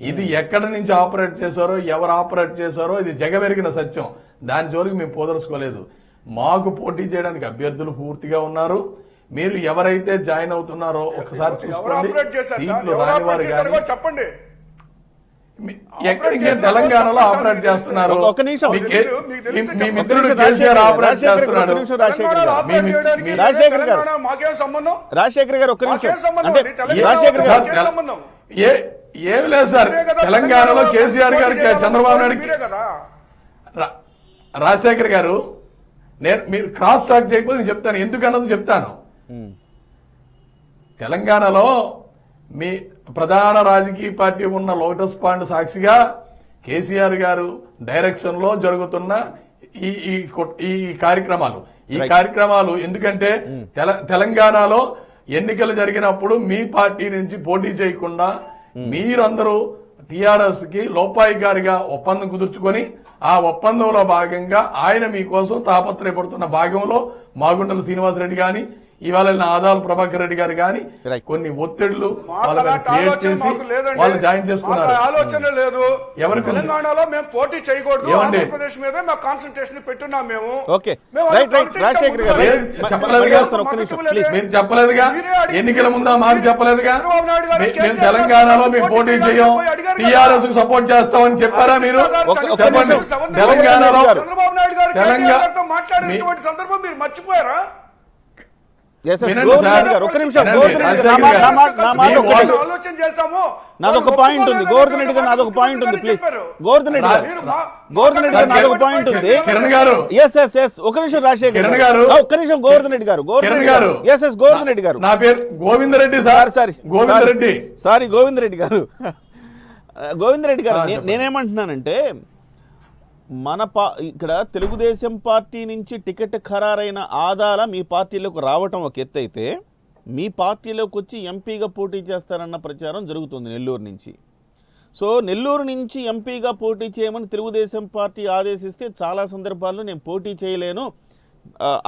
ఇది ఎక్కడి నుంచి ఆపరేట్ చేశారో, ఎవరు ఆపరేట్ చేశారో ఇది జగమెరిగిన సత్యం. దాని జోలికి మేము పోదలుచుకోలేదు. మాకు పోటీ చేయడానికి అభ్యర్థులు పూర్తిగా ఉన్నారు. మీరు ఎవరైతే జాయిన్ అవుతున్నారో ఒకసారి చూసుకోండి. చెప్పండి, ఎక్కడికి తెలంగాణలో ఆపరేట్ చేస్తున్నారు. ఒక నిమిషం, మీ మిత్రుడు కేసీఆర్ ఆపరేట్ చేస్తున్నాడు. రాజశేఖర్ గారు ఒక్క నిమిషం, ఏమి లేదు సార్. తెలంగాణలో కేసీఆర్ గారికి చంద్రబాబు నాయుడు రాజశేఖర్ గారు మీరు క్రాస్ టాక్ చేయకపోతే నేను చెప్తాను, ఎందుకన్నది చెప్తాను. తెలంగాణలో మీ ప్రధాన రాజకీయ పార్టీ ఉన్న లోటస్ పాండ్ సాక్షిగా కేసీఆర్ గారు డైరెక్షన్ లో జరుగుతున్న ఈ కార్యక్రమాలు ఎందుకంటే తెలంగాణలో ఎన్నికలు జరిగినప్పుడు మీ పార్టీ నుంచి పోటీ చేయకుండా మీరందరూ టీఆర్ఎస్ కి లోపాయికారిగా ఒప్పందం కుదుర్చుకొని ఆ ఒప్పందంలో భాగంగా ఆయన మీకోసం తాపత్రయపడుతున్న భాగంలో మాగుంటల శ్రీనివాసరెడ్డి గాని ఇవాళ ఆదాల ప్రభాకర్ రెడ్డి గారు కానీ కొన్ని ఒత్తిళ్లు వాళ్ళు జాయిన్ చేసుకున్నారు. ఆలోచన లేదు ఎవరికి తెలంగాణలో మేము పోటీ చేయకూడదు, ఆంధ్రప్రదేశ్ మీద మా కాన్సన్ట్రేషన్ పెట్టున్నాం. మేము మీరు చెప్పలేదుగా, ఎన్నికల ముందా మాకు చెప్పలేదుగా. మేము తెలంగాణలో మేము పోటీ చేయం, టీఆర్ఎస్ కు సపోర్ట్ చేస్తామని చెప్పారా మీరు? చెప్పండి. తెలంగాణలో చంద్రబాబు నాయుడు గారు మాట్లాడినటువంటి సందర్భం మీరు మర్చిపోయారా? నాదొక పాయింట్ ఉంది, గోవర్ధన్ రెడ్డి గారు నాదొక పాయింట్ ఉంది, ప్లీజ్. గోవర్ధన్ రెడ్డి గారు నాదొక పాయింట్ ఉంది. ఒక నిమిషం రాజశేఖర్ గారు, ఒక్క నిమిషం గోవర్ధన్ రెడ్డి గారు, గోవర్ధన్ రెడ్డి గారు. నా పేరు గోవిందరెడ్డి సార్. గోవిందరెడ్డి, సారీ గోవింద్ రెడ్డి గారు. గోవింద్ రెడ్డి గారు, నేనేమంటున్నానంటే ఇక్కడ తెలుగుదేశం పార్టీ నుంచి టికెట్ ఖరారైన ఆదాల మీ పార్టీలోకి రావటం ఒక ఎత్తు అయితే, మీ పార్టీలోకి వచ్చి ఎంపీగా పోటీ చేస్తారన్న ప్రచారం జరుగుతుంది నెల్లూరు నుంచి. సో నెల్లూరు నుంచి ఎంపీగా పోటీ చేయమని తెలుగుదేశం పార్టీ ఆదేశిస్తే చాలా సందర్భాల్లో నేను పోటీ చేయలేను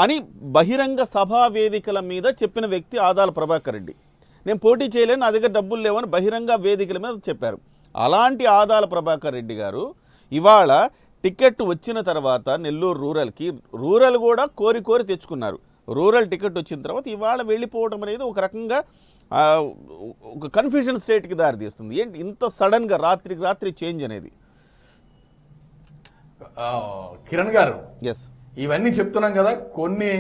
అని బహిరంగ సభా వేదికల మీద చెప్పిన వ్యక్తి ఆదాల ప్రభాకర్ రెడ్డి. నేను పోటీ చేయలేను, నా దగ్గర డబ్బులు లేవని బహిరంగ వేదికల మీద చెప్పారు. అలాంటి ఆదాల ప్రభాకర్ రెడ్డి గారు ఇవాళ టికెట్ వచ్చిన తర్వాత నెల్లూరు రూరల్ కూడా కోరి తెచ్చుకున్నారు. రూరల్ టికెట్ వచ్చిన తర్వాత ఇవాళ వెళ్ళిపోవడం అనేది ఒక రకంగా ఒక కన్ఫ్యూజన్ స్టేట్కి దారితీస్తుంది. ఏంటి ఇంత సడన్గా రాత్రికి రాత్రి చేంజ్ అనేది? కిరణ్ గారు, ఇవన్నీ చెప్తున్నాం కదా, కొన్ని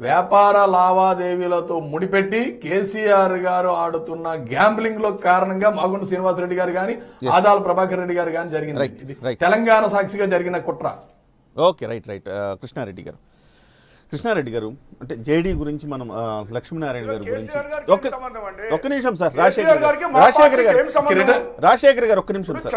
వ్యాపార లావాదేవీలతో ముడిపెట్టి కేసీఆర్ గారు ఆడుతున్న గ్యాంబ్లింగ్ లో కారణంగా మాగుంట శ్రీనివాసరెడ్డి గారు గాని ఆదాల ప్రభాకర్ రెడ్డి గారు గాని జరిగింది. ఇది తెలంగాణ సాక్షిగా జరిగిన కుట్ర. Okay, right. కృష్ణారెడ్డి గారు అంటే జేడీ గురించి మనం లక్ష్మీనారాయణ గారి గురించి ఒక్క నిమిషం సార్. రాజశేఖర్ గారు ఒక్క నిమిషం సార్.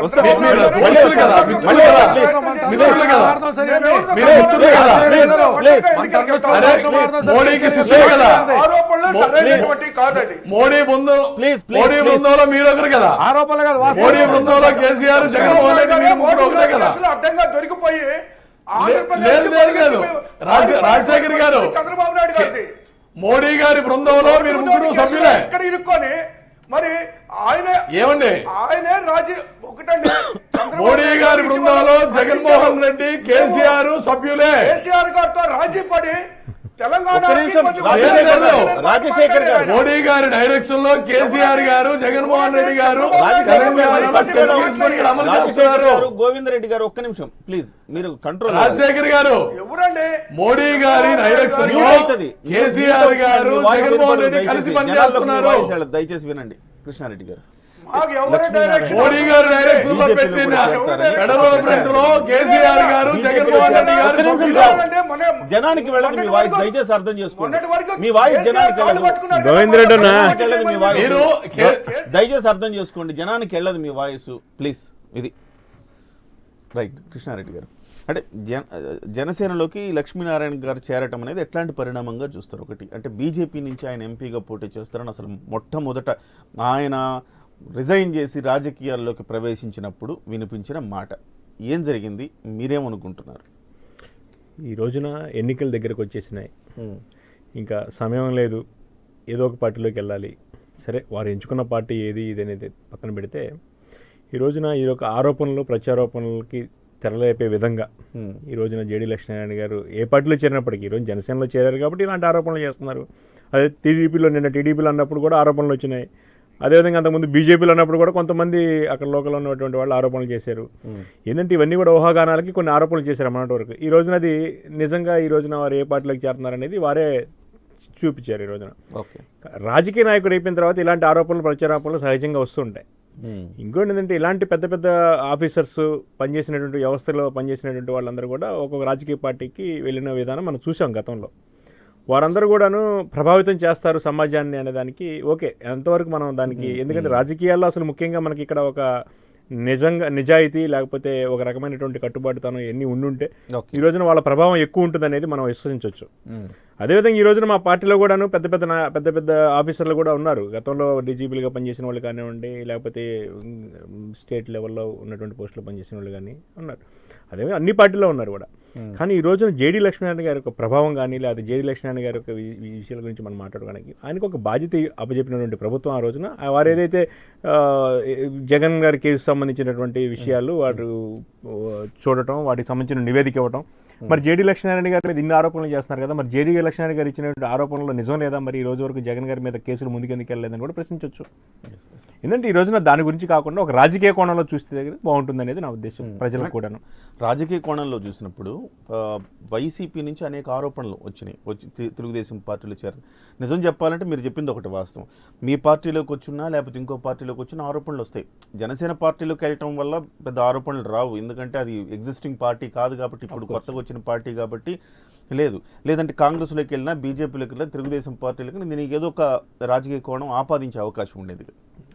మోడీ బృందంలో మీరు ఒకరు కదా, మోడీ బృందంలో కేసీఆర్ జగన్మోహన్ రెడ్డి మీరు ముగ్గురు ఒకరే కదా. అడ్డంగా దొరికిపోయి రాజశేఖర్ గారు చంద్రబాబు నాయుడు గారిది మోడీ గారి బృందంలో మీరు ముగ్గురు సభ్యులే. ఇక్కడ ఇరుక్కొని మరి ఆయనే ఒకటండి మోడీ గారి బృందంలో జగన్మోహన్ రెడ్డి కేసీఆర్ సభ్యులే. కేసీఆర్ గారితో రాజీ పడి తెలంగాణ రాజశేఖర్ గారు మోడీ గారి డైరెక్షన్ లో కేసీఆర్ గారు జగన్మోహన్ రెడ్డి గారు గోవింద్ రెడ్డి గారు ఒక్క నిమిషం ప్లీజ్, మీరు కంట్రోల్. రాజశేఖర్ గారు ఎవరండి? మోడీ గారి డైరెక్షన్ లో కేసీఆర్ గారు జగన్మోహన్ రెడ్డి కలిసి పనిచేస్తున్నారు. దయచేసి వినండి కృష్ణారెడ్డి గారు. మోడీ గారు డైరెక్షన్ లో పెట్టిన ఫెడరల్ లో కేసీఆర్ గారు జగన్మోహన్ రెడ్డి గారు జనానికి వెళ్ళదు మీ వాయిస్, దయచేసి అర్థం చేసుకోండి. మీ వాయిస్ జనానికి వెళ్ళదు. గోవింద్ రెడ్డి దయచేసి అర్థం చేసుకోండి, జనానికి వెళ్ళదు మీ వాయిస్ ప్లీజ్. ఇది రైట్. కృష్ణారెడ్డి గారు అంటే జనసేనలోకి లక్ష్మీనారాయణ గారు చేరటం అనేది ఎట్లాంటి పరిణామంగా చూస్తారు? ఒకటి అంటే బీజేపీ నుంచి ఆయన ఎంపీగా పోటీ చేస్తారని అసలు మొట్టమొదట ఆయన రిజైన్ చేసి రాజకీయాల్లోకి ప్రవేశించినప్పుడు వినిపించిన మాట ఏం జరిగింది, మీరేమనుకుంటున్నారు? ఈ రోజున ఎన్నికల దగ్గరకు వచ్చేసినాయి, ఇంకా సమయం లేదు, ఏదో ఒక పార్టీలోకి వెళ్ళాలి. సరే, వారు ఎంచుకున్న పార్టీ ఏది ఇది అనేది పక్కన పెడితే ఈ రోజున ఈ యొక్క ఆరోపణలు ప్రత్యారోపణలకి తెరలేపే విధంగా ఈ రోజున జేడీ లక్ష్మీనారాయణ గారు ఏ పార్టీలో చేరినప్పటికీ ఈరోజు జనసేనలో చేరారు కాబట్టి ఇలాంటి ఆరోపణలు చేస్తున్నారు. అదే నిన్న టీడీపీలో అన్నప్పుడు కూడా ఆరోపణలు వచ్చినాయి. అదేవిధంగా అంతకుముందు బీజేపీలో అన్నప్పుడు కూడా కొంతమంది అక్కడ లోకల్లో ఉన్నటువంటి వాళ్ళు ఆరోపణలు చేశారు. ఏంటంటే ఇవన్నీ కూడా ఊహాగానాలకి కొన్ని ఆరోపణలు చేశారు అన్నటి వరకు. ఈ రోజున అది నిజంగా ఈ రోజున వారు ఏ పార్టీలోకి చేరుతున్నారనేది వారే చూపించారు. ఈ రోజున రాజకీయ నాయకుడు అయిపోయిన తర్వాత ఇలాంటి ఆరోపణలు ప్రత్యారోపణలు సహజంగా వస్తుంటాయి. ఇంకోటి ఏంటంటే ఇలాంటి పెద్ద పెద్ద ఆఫీసర్స్ పనిచేసినటువంటి వ్యవస్థలో పనిచేసినటువంటి వాళ్ళందరూ కూడా ఒక్కొక్క రాజకీయ పార్టీకి వెళ్ళిన విధానం మనం చూసాం గతంలో. వారందరూ కూడాను ప్రభావితం చేస్తారు సమాజాన్ని అనే దానికి ఓకే, ఎంతవరకు మనం దానికి, ఎందుకంటే రాజకీయాల్లో అసలు ముఖ్యంగా మనకి ఇక్కడ ఒక నిజాయితీ లేకపోతే ఒక రకమైనటువంటి కట్టుబాటుతనం ఎన్ని ఉండుంటే ఈ రోజున వాళ్ళ ప్రభావం ఎక్కువ ఉంటుంది అనేది మనం విశ్వసించవచ్చు. అదేవిధంగా ఈ రోజున మా పార్టీలో కూడాను పెద్ద పెద్ద ఆఫీసర్లు కూడా ఉన్నారు. గతంలో డీజీపీలుగా పనిచేసిన వాళ్ళు కానివ్వండి, లేకపోతే స్టేట్ లెవెల్లో ఉన్నటువంటి పోస్టులో పనిచేసిన వాళ్ళు కానీ ఉన్నారు. అదే అన్ని పార్టీలో ఉన్నారు కూడా. కానీ ఈ రోజున జేడీ లక్ష్మీనారాయణ గారి యొక్క ప్రభావం కానీ లేదా జేడీ లక్ష్మీనారాయణ గారి యొక్క విషయాల గురించి మనం మాట్లాడుకోవడానికి ఆయనకు ఒక బాధ్యత అప్పచెప్పినటువంటి ప్రభుత్వం ఆ రోజున వారు ఏదైతే జగన్ గారి కేసు సంబంధించినటువంటి విషయాలు వారు చూడటం, వాటికి సంబంధించిన నివేదిక ఇవ్వటం. మరి జేడీ లక్ష్మీనారాయణ గారి మీద ఇన్ని ఆరోపణలు చేస్తున్నారు కదా, మరి జేడీ లక్ష్మీనారాయణ గారు ఇచ్చినటువంటి ఆరోపణలో నిజం లేదా, మరి ఈ రోజు వరకు జగన్ గారి మీద కేసులు ముందుకెందుకు వెళ్ళలేదని కూడా ప్రశ్నించవచ్చు. ఎందుకంటే ఈ రోజున దాని గురించి కాకుండా ఒక రాజకీయ కోణంలో చూస్తే బాగుంటుంది అనేది నా ఉద్దేశం. ప్రజలకు కూడాను రాజకీయ కోణంలో చూసినప్పుడు వైసీపీ నుంచి అనేక ఆరోపణలు వచ్చినాయి, తెలుగుదేశం పార్టీలో చేరారు. నిజం చెప్పాలంటే మీరు చెప్పింది ఒకటి వాస్తవం. మీ పార్టీలోకి వచ్చినా లేకపోతే ఇంకో పార్టీలోకి వచ్చిన ఆరోపణలు వస్తాయి. జనసేన పార్టీలోకి వెళ్ళటం వల్ల పెద్ద ఆరోపణలు రావు, ఎందుకంటే అది ఎగ్జిస్టింగ్ పార్టీ కాదు కాబట్టి, ఇప్పుడు కొత్తగా వచ్చిన పార్టీ కాబట్టి లేదంటే కాంగ్రెస్లోకి వెళ్ళినా బీజేపీలోకి వెళ్ళినా తెలుగుదేశం పార్టీలకు దీనికి ఏదో ఒక రాజకీయ కోణం ఆపాదించే అవకాశం ఉండేది.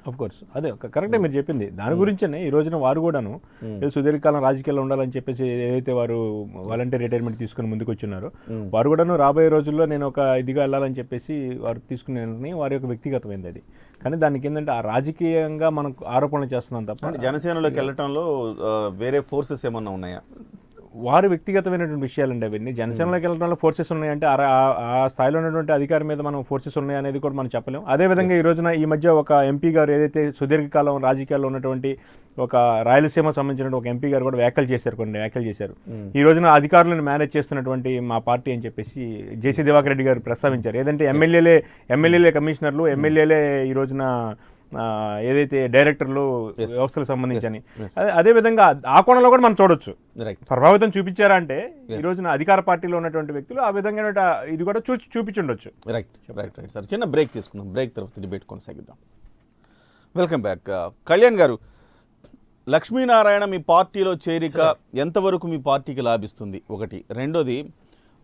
ఆఫ్ కోర్స్ అదే కరెక్టే మీరు చెప్పింది. దాని గురించే ఈ రోజున వారు కూడాను సుదీర్ఘకాలం రాజకీయాల్లో ఉండాలని చెప్పేసి ఏదైతే వారు వాలంటీర్ రిటైర్మెంట్ తీసుకుని ముందుకు వచ్చినారో వారు కూడాను రాబోయే రోజుల్లో నేను ఒక ఇదిగా వెళ్ళాలని చెప్పేసి వారు తీసుకునే వారి యొక్క వ్యక్తిగతమైంది అది. కానీ దానికి ఏంటంటే ఆ రాజకీయంగా మనం ఆరోపణలు చేస్తున్నాం తప్ప జనసేనలోకి వెళ్ళటంలో వేరే ఫోర్సెస్ ఏమన్నా ఉన్నాయా? వారి వ్యక్తిగతమైనటువంటి విషయాలండి అవన్నీ. జనసేనలోకి వెళ్ళడంలో ఫోర్సెస్ ఉన్నాయంటే ఆ స్థాయిలో ఉన్నటువంటి అధికారి మీద మనం ఫోర్సెస్ ఉన్నాయి అనేది కూడా మనం చెప్పలేం. అదేవిధంగా ఈ రోజున ఈ మధ్య ఒక ఎంపీ గారు ఏదైతే సుదీర్ఘకాలం రాజకీయాల్లో ఉన్నటువంటి ఒక రాయలసీమ సంబంధించిన ఒక ఎంపీ గారు కూడా వ్యాఖ్యలు చేశారు. ఈ రోజున అధికారులను మేనేజ్ చేస్తున్నటువంటి మా పార్టీ అని చెప్పేసి జేసీ దివాకర్ రెడ్డి గారు ప్రస్తావించారు. ఏదంటే ఎమ్మెల్యేలే కమిషనర్లు, ఎమ్మెల్యేలే ఈ రోజున ఏదైతే డైరెక్టర్లు వ్యవస్థలకు సంబంధించి అని అదేవిధంగా ఆ కోణంలో కూడా మనం చూడొచ్చు. రైట్. ప్రభావితం చూపించారా అంటే ఈ రోజున అధికార పార్టీలో ఉన్నటువంటి వ్యక్తులు ఆ విధంగా ఇది కూడా చూపించుండొచ్చు. రైట్ రైట్ రైట్ సార్, చిన్న బ్రేక్ తీసుకుందాం. బ్రేక్ తర్వాత డిబేట్ కొనసాగిద్దాం. Welcome back. కళ్యాణ్ గారు, లక్ష్మీనారాయణ మీ పార్టీలో చేరిక ఎంతవరకు మీ పార్టీకి లాభిస్తుంది? ఒకటి. రెండోది,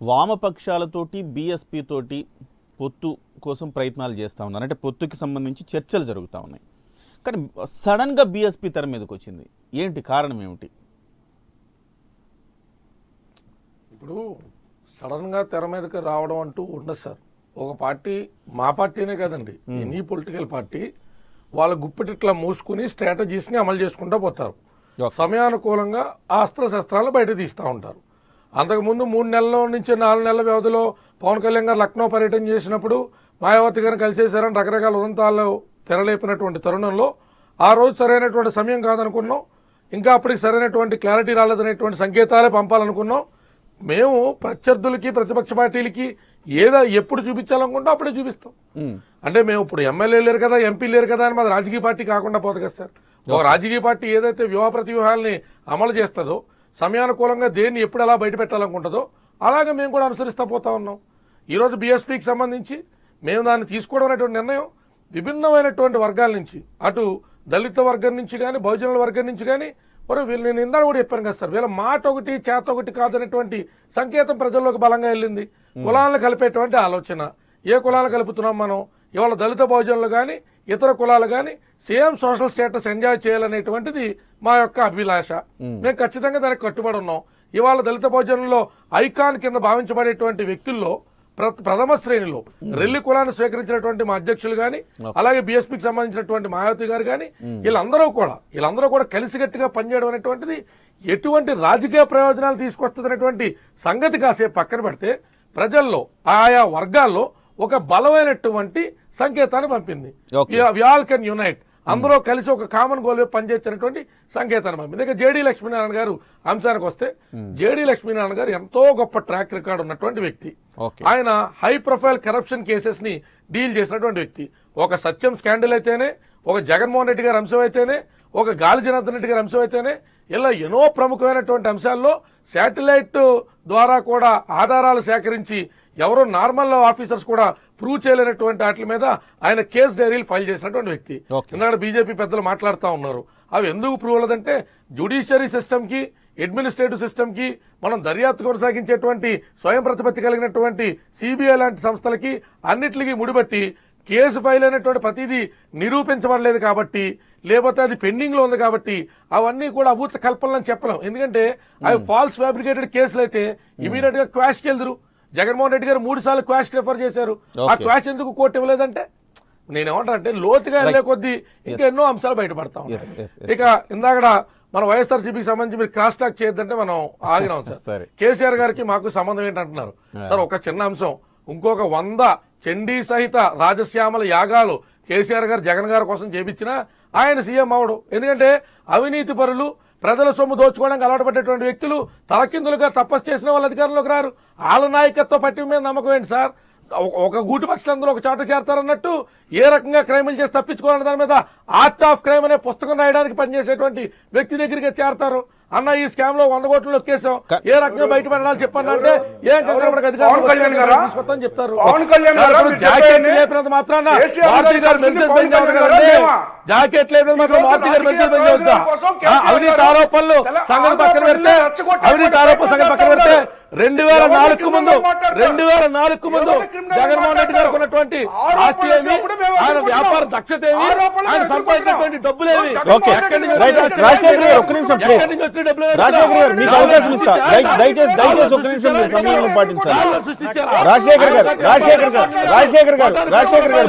వామపక్షాలతోటి బీఎస్పీ తోటి పొత్తు కోసం ప్రయత్నాలు చేస్తూ ఉన్నారు, అంటే పొత్తుకి సంబంధించి చర్చలు జరుగుతూ ఉన్నాయి. కానీ సడన్గా బీఎస్పీ తెర మీదకి వచ్చింది, ఏంటి కారణం ఏమిటి? ఇప్పుడు సడన్గా తెర మీదకి రావడం అంటూ ఉండదు సార్. ఒక పార్టీ, మా పార్టీనే కదండి, ఎనీ పొలిటికల్ పార్టీ వాళ్ళ గుప్పిటిట్లా మూసుకుని స్ట్రాటజీస్ని అమలు చేసుకుంటూ పోతారు. సమయానుకూలంగా ఆ అస్త్రశస్త్రాలను బయట తీస్తూ ఉంటారు. అంతకుముందు 3 నెలల నుంచి 4 నెలల వ్యవధిలో పవన్ కళ్యాణ్ గారు లక్నో పర్యటన చేసినప్పుడు మాయావతి గారిని కలిసేశారని రకరకాల ఉదంతాలు తెరలేపినటువంటి తరుణంలో ఆ రోజు సరైనటువంటి సమయం కాదనుకున్నాం, ఇంకా అప్పటికి సరైనటువంటి క్లారిటీ రాలేదనేటువంటి సంకేతాలే పంపాలనుకున్నాం. మేము ప్రత్యర్థులకి ప్రతిపక్ష పార్టీలకి ఎప్పుడు చూపించాలనుకుంటే అప్పుడే చూపిస్తాం. అంటే మేము ఇప్పుడు ఎమ్మెల్యే లేరు కదా, ఎంపీ లేరు కదా అని మాది రాజకీయ పార్టీ కాకుండా పోతుంది కదా సార్. ఒక రాజకీయ పార్టీ ఏదైతే వ్యూహ ప్రతివ్యూహాలని అమలు చేస్తుందో, సమయానుకూలంగా దేన్ని ఎప్పుడు ఎలా బయట పెట్టాలనుకుంటుందో అలాగే మేము కూడా అనుసరిస్తూ పోతా ఉన్నాం. ఈరోజు బీఎస్పీకి సంబంధించి మేము దాన్ని తీసుకోవడం అనేటువంటి నిర్ణయం విభిన్నమైనటువంటి వర్గాల నుంచి, అటు దళిత వర్గం నుంచి కానీ బహుజనుల వర్గం నుంచి కానీ, మరి వీళ్ళు నేను ఇందాక కూడా చెప్పాను కదా సార్, వీళ్ళ మాట ఒకటి చేత ఒకటి కాదనేటువంటి సంకేతం ప్రజల్లోకి బలంగా వెళ్ళింది. కులాలను కలిపేటువంటి ఆలోచన, ఏ కులాలు కలుపుతున్నాం మనం, ఇవాళ దళిత బహుజనులు కానీ ఇతర కులాలు కానీ సేమ్ సోషల్ స్టేటస్ ఎంజాయ్ చేయాలనేటువంటిది మా యొక్క అభిలాష. మేము ఖచ్చితంగా దానికి కట్టుబడి ఉన్నాం. ఇవాళ దళిత బహుజనుల్లో ఐకాన్ కింద భావించబడేటువంటి వ్యక్తుల్లో ప్రథమ శ్రేణిలో రెల్లి కులాన్ని స్వీకరించినటువంటి మా అధ్యక్షులు కానీ, అలాగే బీఎస్పీకి సంబంధించినటువంటి మాయావతి గారు కానీ, వీళ్ళందరూ కూడా కలిసికట్టుగా పనిచేయడం అనేటువంటిది ఎటువంటి రాజకీయ ప్రయోజనాలు తీసుకొస్తుందనేటువంటి సంగతి కాసేపు పక్కన పెడితే ప్రజల్లో ఆయా వర్గాల్లో ఒక బలమైనటువంటి సంకేతాన్ని పంపింది. వి ఆల్ కెన్ యునైట్, అందరూ కలిసి ఒక కామన్ గోల్ పనిచేసినటువంటి సంకేతాన్ని పంపింది. ఇక జేడీ లక్ష్మీనారాయణ గారు అంశానికి వస్తే, జేడీ లక్ష్మీనారాయణ గారు ఎంతో గొప్ప ట్రాక్ రికార్డు ఉన్నటువంటి వ్యక్తి. ఆయన హై ప్రొఫైల్ కరప్షన్ కేసెస్ ని డీల్ చేసినటువంటి వ్యక్తి. ఒక సత్యం స్కాండల్ అయితేనే, ఒక జగన్మోహన్ రెడ్డి గారి అంశం అయితేనే, ఒక గాలి జనార్దన్ రెడ్డి గారి అంశం అయితేనే, ఇలా ఎన్నో ప్రముఖమైనటువంటి అంశాల్లో శాటిలైట్ ద్వారా కూడా ఆధారాలు సేకరించి ఎవరో నార్మల్ ఆఫీసర్స్ కూడా ప్రూవ్ చేయలేనటువంటి వాటి మీద ఆయన కేసు డైరీలు ఫైల్ చేసినటువంటి వ్యక్తి. ఎందుకంటే బీజేపీ పెద్దలు మాట్లాడుతూ ఉన్నారు, అవి ఎందుకు ప్రూవ్ అవ్వలేదంటే జ్యుడిషియరీ సిస్టమ్ కి, అడ్మినిస్ట్రేటివ్ సిస్టమ్ కి, మనం దర్యాప్తు కొనసాగించేటువంటి స్వయం ప్రతిపత్తి కలిగినటువంటి సిబిఐ లాంటి సంస్థలకి అన్నిటికీ ముడిపట్టి కేసు ఫైల్ అయినటువంటి ప్రతిదీ నిరూపించబడలేదు కాబట్టి, లేకపోతే అది పెండింగ్ లో ఉంది కాబట్టి అవన్నీ కూడా అభూత కల్పనలని చెప్పలేం. ఎందుకంటే అవి ఫాల్స్ ఫ్యాబ్రికేటెడ్ కేసులు అయితే ఇమీడియట్ గా క్వాష్కి వెళ్దురు. జగన్మోహన్ రెడ్డి గారు 3 సార్లు క్వాష్ రిఫర్ చేశారు. ఆ క్వాష్ ఎందుకు కోర్టు ఇవ్వలేదంటే, నేనేమంటానంటే లోతుగా వెళ్లే కొద్దీ ఇంకా ఎన్నో అంశాలు బయటపడతా ఉంటాయి. ఇక ఇందాక మన వైఎస్ఆర్సీపీకి సంబంధించి మీరు క్రాస్ టాక్ చేయొద్దంటే మనం ఆగినాం సార్. కేసీఆర్ గారికి మాకు సంబంధం ఏంటంటున్నారు సార్. ఒక చిన్న అంశం, ఇంకొక 100 చండీ సహిత రాజశ్యామల యాగాలు కేసీఆర్ గారు జగన్ గారి కోసం చేపించినా ఆయన సీఎం అవడు. ఎందుకంటే అవినీతి పరులు, ప్రజల సొమ్ము దోచుకోవడానికి అలవాటు పడ్డటువంటి వ్యక్తులు తలకిందులుగా తపస్సు చేసిన వాళ్ళ అధికారంలోకి రారు. వాళ్ళ నాయకత్వ పట్టిన మీద నమ్మకం ఏంటి సార్? ఒక గూటు పక్షులందరూ ఒక చోట చేరతారన్నట్టు ఏ రకంగా క్రైములు చేసి తప్పించుకోవాలనే దాని మీద ఆర్ట్ ఆఫ్ క్రైమ్ అనే పుస్తకం రాయడానికి పనిచేసేటువంటి వ్యక్తి దగ్గరికి చేరతారు. అన్న ఈ స్కామ్ లో 100 కోట్లు నొక్కేసాం, ఏ రకంగా బయటపడాలి చెప్పాలంటే ఏం అధికారం చెప్తారు. జాకెట్ లేపినంత మాత్రాన జాకెట్ లేపినంత మాత్రం అవినీతి ఆరోపణలు సంగతి పక్కన పెడితే, అవినీతి ఆరోపణ సంగతి పక్కన పెడితే 2004 ముందు జగన్మోహన్ రెడ్డి గారికి ఉన్నటువంటి ఆస్తి ఏమి, ఆయన వ్యాపార దక్షత ఏమి, ఆయన సంపాదించినటువంటి డబ్బులేమి, ఎక్కడి నుంచి రాజశేఖర్ గారు మీకు అవకాశం ఇస్తా, దయచేసి ఒక నిమిషం సమయం పాటించాలి. రాజశేఖర్ గారు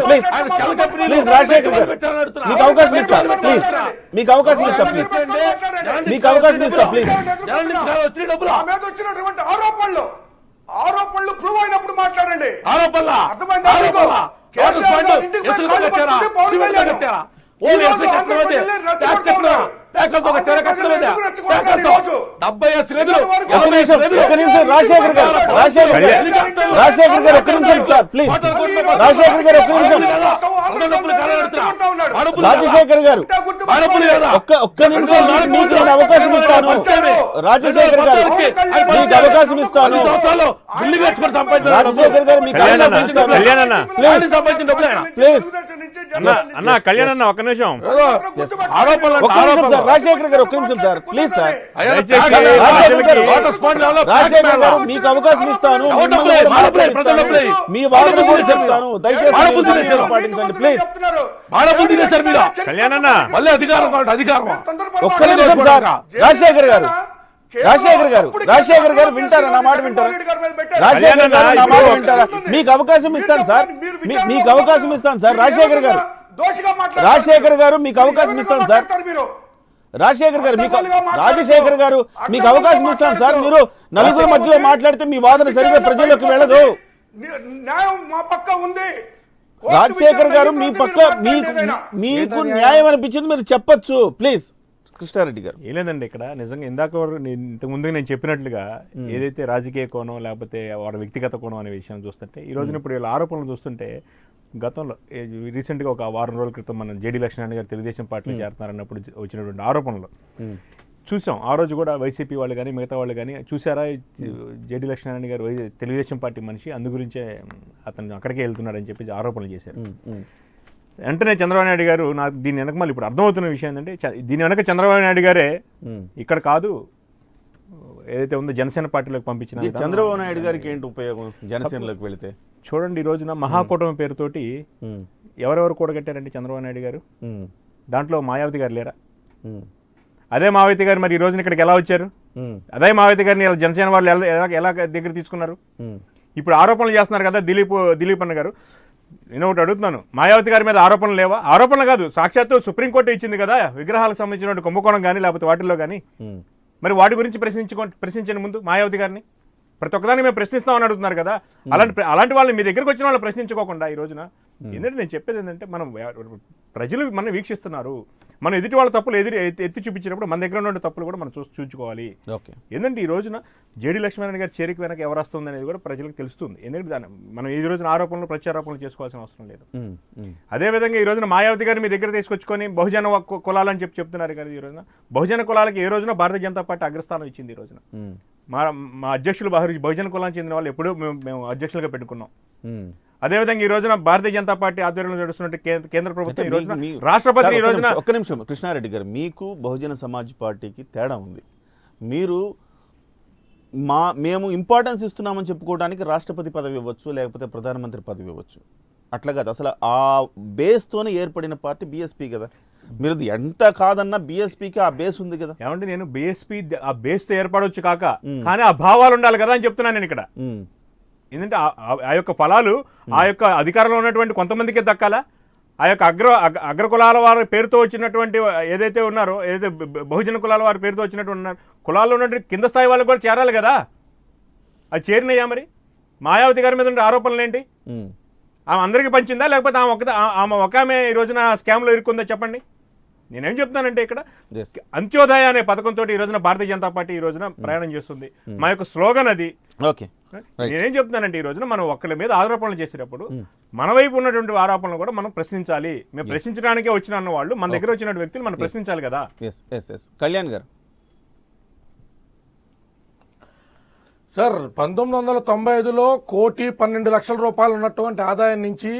ప్లీజ్ రాజశేఖర్ గారు మీకు అవకాశం ఇస్తా ప్లీజ్, మీకు అవకాశం ఇస్తా ప్లీజ్. ఆరోపణలు ప్రూవ్ అయినప్పుడు మాట్లాడండి. పేకలతో కట్టారా, కట్టెల మీద? పేకలతో. 70 గదులు. ఒక్క నిమిషం, ఒక్క నిమిషం, రాజశేఖర్ గారు, రాజశేఖర్ గారు, రాజశేఖర్ గారు, ఒక్క నిమిషం సార్, ప్లీజ్. రాజశేఖర్ గారు, ఒక్క నిమిషం. రాజశేఖర్ గారు, ఒక్క నిమిషం, మీకు నేను అవకాశం ఇస్తాను. రాజశేఖర్ గారు, మీకు అవకాశం ఇస్తాను. రాజశేఖర్ గారు, మీకు అవకాశం ఇస్తాను. ప్లీజ్ అన్న కళ్యాణ్ అన్న ఒక్క నిమిషం. ఒక్క నిమిషం సార్, రాజశేఖర్ గారు, ఒక్క నిమిషం సార్, ప్లీజ్ సార్. రాజశేఖర్ గారు, మీకు అవకాశం ఇస్తాను. మీ వాదన కూడా చెప్తాను. దయచేసి పాటించండి ప్లీజ్. కళ్యాణ్ అన్న మళ్ళీ అధికారం ఒక్క నిమిషం సార్. రాజశేఖర్ గారు, రాజశేఖర్ గారు, రాజశేఖర్ గారు వింటారా? నా మాట వింటారా? రాజశేఖర్ గారు నా మాట వింటారా? మీకు అవకాశం ఇస్తాను సార్, మీకు అవకాశం ఇస్తాను సార్. రాజశేఖర్ గారు, రాజశేఖర్ గారు, మీకు అవకాశం ఇస్తాను సార్. రాజశేఖర్ గారు, మీకు రాజశేఖర్ గారు, మీకు అవకాశం ఇస్తాను సార్. మీరు నలుగురు మధ్యలో మాట్లాడితే మీ వాదన సరిగా ప్రజల్లోకి వెళ్ళదు. న్యాయం మా పక్క ఉంది. రాజశేఖర్ గారు, మీ పక్క మీకు న్యాయం అనిపించింది మీరు చెప్పొచ్చు ప్లీజ్. కృష్ణారెడ్డి గారు, ఏం లేదండి ఇక్కడ నిజంగా ఇంతకు ముందుగా నేను చెప్పినట్లుగా ఏదైతే రాజకీయ కోణం లేకపోతే వారి వ్యక్తిగత కోణం అనే విషయం చూస్తుంటే ఈ రోజున ఇప్పుడు వీళ్ళ ఆరోపణలు చూస్తుంటే గతంలో రీసెంట్గా ఒక వారం రోజుల క్రితం మనం జేడీ లక్ష్మీనారాయణ గారు తెలుగుదేశం పార్టీలో చేరుతున్నారన్నప్పుడు వచ్చినటువంటి ఆరోపణలు చూసాం. ఆ రోజు కూడా వైసీపీ వాళ్ళు కానీ మిగతా వాళ్ళు కానీ చూసారా జేడీ లక్ష్మీనారాయణ గారు తెలుగుదేశం పార్టీ మనిషి, అందు గురించే అతను అక్కడికే వెళ్తున్నాడని చెప్పి ఆరోపణలు చేశారు. వెంటనే చంద్రబాబు నాయుడు గారు నాకు దీని వెనక మళ్ళీ ఇప్పుడు అర్థమవుతున్న విషయం ఏంటంటే దీని వెనక చంద్రబాబు నాయుడు గారే ఇక్కడ కాదు ఏదైతే ఉందో జనసేన పార్టీలోకి పంపించిన చంద్రబాబు నాయుడు గారికి ఏంటి ఉపయోగం జనసేనలోకి వెళితే? చూడండి ఈ రోజున మహాకూటమి పేరుతోటి ఎవరెవరు కూడగట్టారండి చంద్రబాబు నాయుడు గారు? దాంట్లో మాయావతి గారు లేరా? అదే మాయావతి గారు మరి ఈ రోజున ఇక్కడికి ఎలా వచ్చారు? అదే మాయావతి గారిని జనసేన వాళ్ళు ఎలా దగ్గర తీసుకున్నారు? ఇప్పుడు ఆరోపణలు చేస్తున్నారు కదా దిలీప్ అన్న గారు. నేను ఒకటి అడుగుతున్నాను, మాయావతి గారి మీద ఆరోపణలు లేవా? ఆరోపణలు కాదు, సాక్షాత్తు సుప్రీంకోర్టు ఇచ్చింది కదా విగ్రహాలకు సంబంధించిన కుంభకోణం కానీ లేకపోతే వాటిల్లో కానీ. మరి వాటి గురించి ప్రశ్నించండి ముందు మాయావతి గారిని. ప్రతి ఒక్కదాన్ని మేము ప్రశ్నిస్తామని అడుగుతున్నారు కదా. అలాంటి వాళ్ళని మీ దగ్గరకు వచ్చిన వాళ్ళు ప్రశ్నించుకోకుండా ఈ రోజున ఏంటంటే నేను చెప్పేది ఏంటంటే మనం ప్రజలు మనం వీక్షిస్తున్నారు. మనం ఎదుటి వాళ్ళ తప్పులు ఎత్తి చూపించినప్పుడు మన దగ్గర ఉన్న తప్పులు కూడా మనం చూసుకోవాలి. ఏంటంటే ఈ రోజున జేడీ లక్ష్మీనారాయణ గారి చేరిక వెనక ఎవరు వస్తుంది అనేది కూడా ప్రజలకు తెలుస్తుంది. ఎందుకంటే మనం ఈ రోజున ఆరోపణలు ప్రత్యారోపణలు చేసుకోవాల్సిన అవసరం లేదు. అదేవిధంగా ఈ రోజున మాయావతి గారిని మీ దగ్గర తీసుకొచ్చుకొని బహుజన కులాలని చెప్తున్నారు కదా. ఈ రోజున బహుజన కులాలకి ఏ రోజున భారతీయ జనతా పార్టీ అగ్రస్థానం ఇచ్చింది. ఈ రోజున మా అధ్యక్షులు బహుజన కులానికి చెందిన వాళ్ళు ఎప్పుడూ మేము అధ్యక్షులుగా పెట్టుకున్నాం. అదేవిధంగా ఈ రోజున భారతీయ జనతా పార్టీ ఆధ్వర్యంలో నడుస్తున్న కేంద్ర ప్రభుత్వం ఈ రోజున రాష్ట్రపతి ఈ రోజున ఒక్క నిమిషం కృష్ణారెడ్డి గారు, మీకు బహుజన సమాజ్ పార్టీకి తేడా ఉంది. మీరు మేము ఇంపార్టెన్స్ ఇస్తున్నామని చెప్పుకోవడానికి రాష్ట్రపతి పదవి ఇవ్వచ్చు, లేకపోతే ప్రధానమంత్రి పదవి ఇవ్వచ్చు. అట్లా కాదు, అసలు ఆ బేస్తోనే ఏర్పడిన పార్టీ బీఎస్పీ కదా. మీరు ఎంత కాదన్నా బీఎస్పీకి ఆ బేస్ ఉంది కదా. ఏమంటే నేను బీఎస్పీ ఆ బేస్తో ఏర్పడవచ్చు కాక కానీ ఆ భావాలు ఉండాలి కదా అని చెప్తున్నాను నేను ఇక్కడ. ఎందుకంటే ఆ యొక్క ఫలాలు ఆ యొక్క అధికారంలో ఉన్నటువంటి కొంతమందికే దక్కాలా? ఆ యొక్క అగ్ర కులాల వారి పేరుతో వచ్చినటువంటి ఏదైతే ఉన్నారో, ఏదైతే బహుజన కులాల వారి పేరుతో వచ్చినటువంటి ఉన్నారు కులాల్లో ఉన్నటువంటి కింద స్థాయి వాళ్ళకి కూడా చేరాలి కదా. అది చేరినయ్యా? మరి మాయావతి గారి మీద ఉండే ఆరోపణలు ఏంటి? ఆమె అందరికీ పంచిందా లేకపోతే ఆమె ఒక ఆమె ఈ రోజున స్కామ్లో ఇరుక్కుందా చెప్పండి. నేనేం చెప్తానంటే ఇక్కడ అంత్యోదయ అనే పథకంతో ఈ రోజున భారతీయ జనతా పార్టీ ఈ రోజున ప్రయాణం చేస్తుంది. మా యొక్క స్లోగన్ అది. ఓకే, నేనేం చెప్తున్నానంటే ఈ రోజున మనం ఒక్కరి మీద ఆరోపణలు చేసేటప్పుడు మన వైపు ఉన్నటువంటి ఆరోపణలు కూడా మనం ప్రశ్నించాలి. మేము ప్రశ్నించడానికే వచ్చిన అన్న వాళ్ళు మన దగ్గర వచ్చిన వ్యక్తులు మనం ప్రశ్నించాలి కదా. కళ్యాణ్ గారు సార్, 1995లో 1,12,00,000 రూపాయలు ఉన్నటువంటి ఆదాయం నుంచి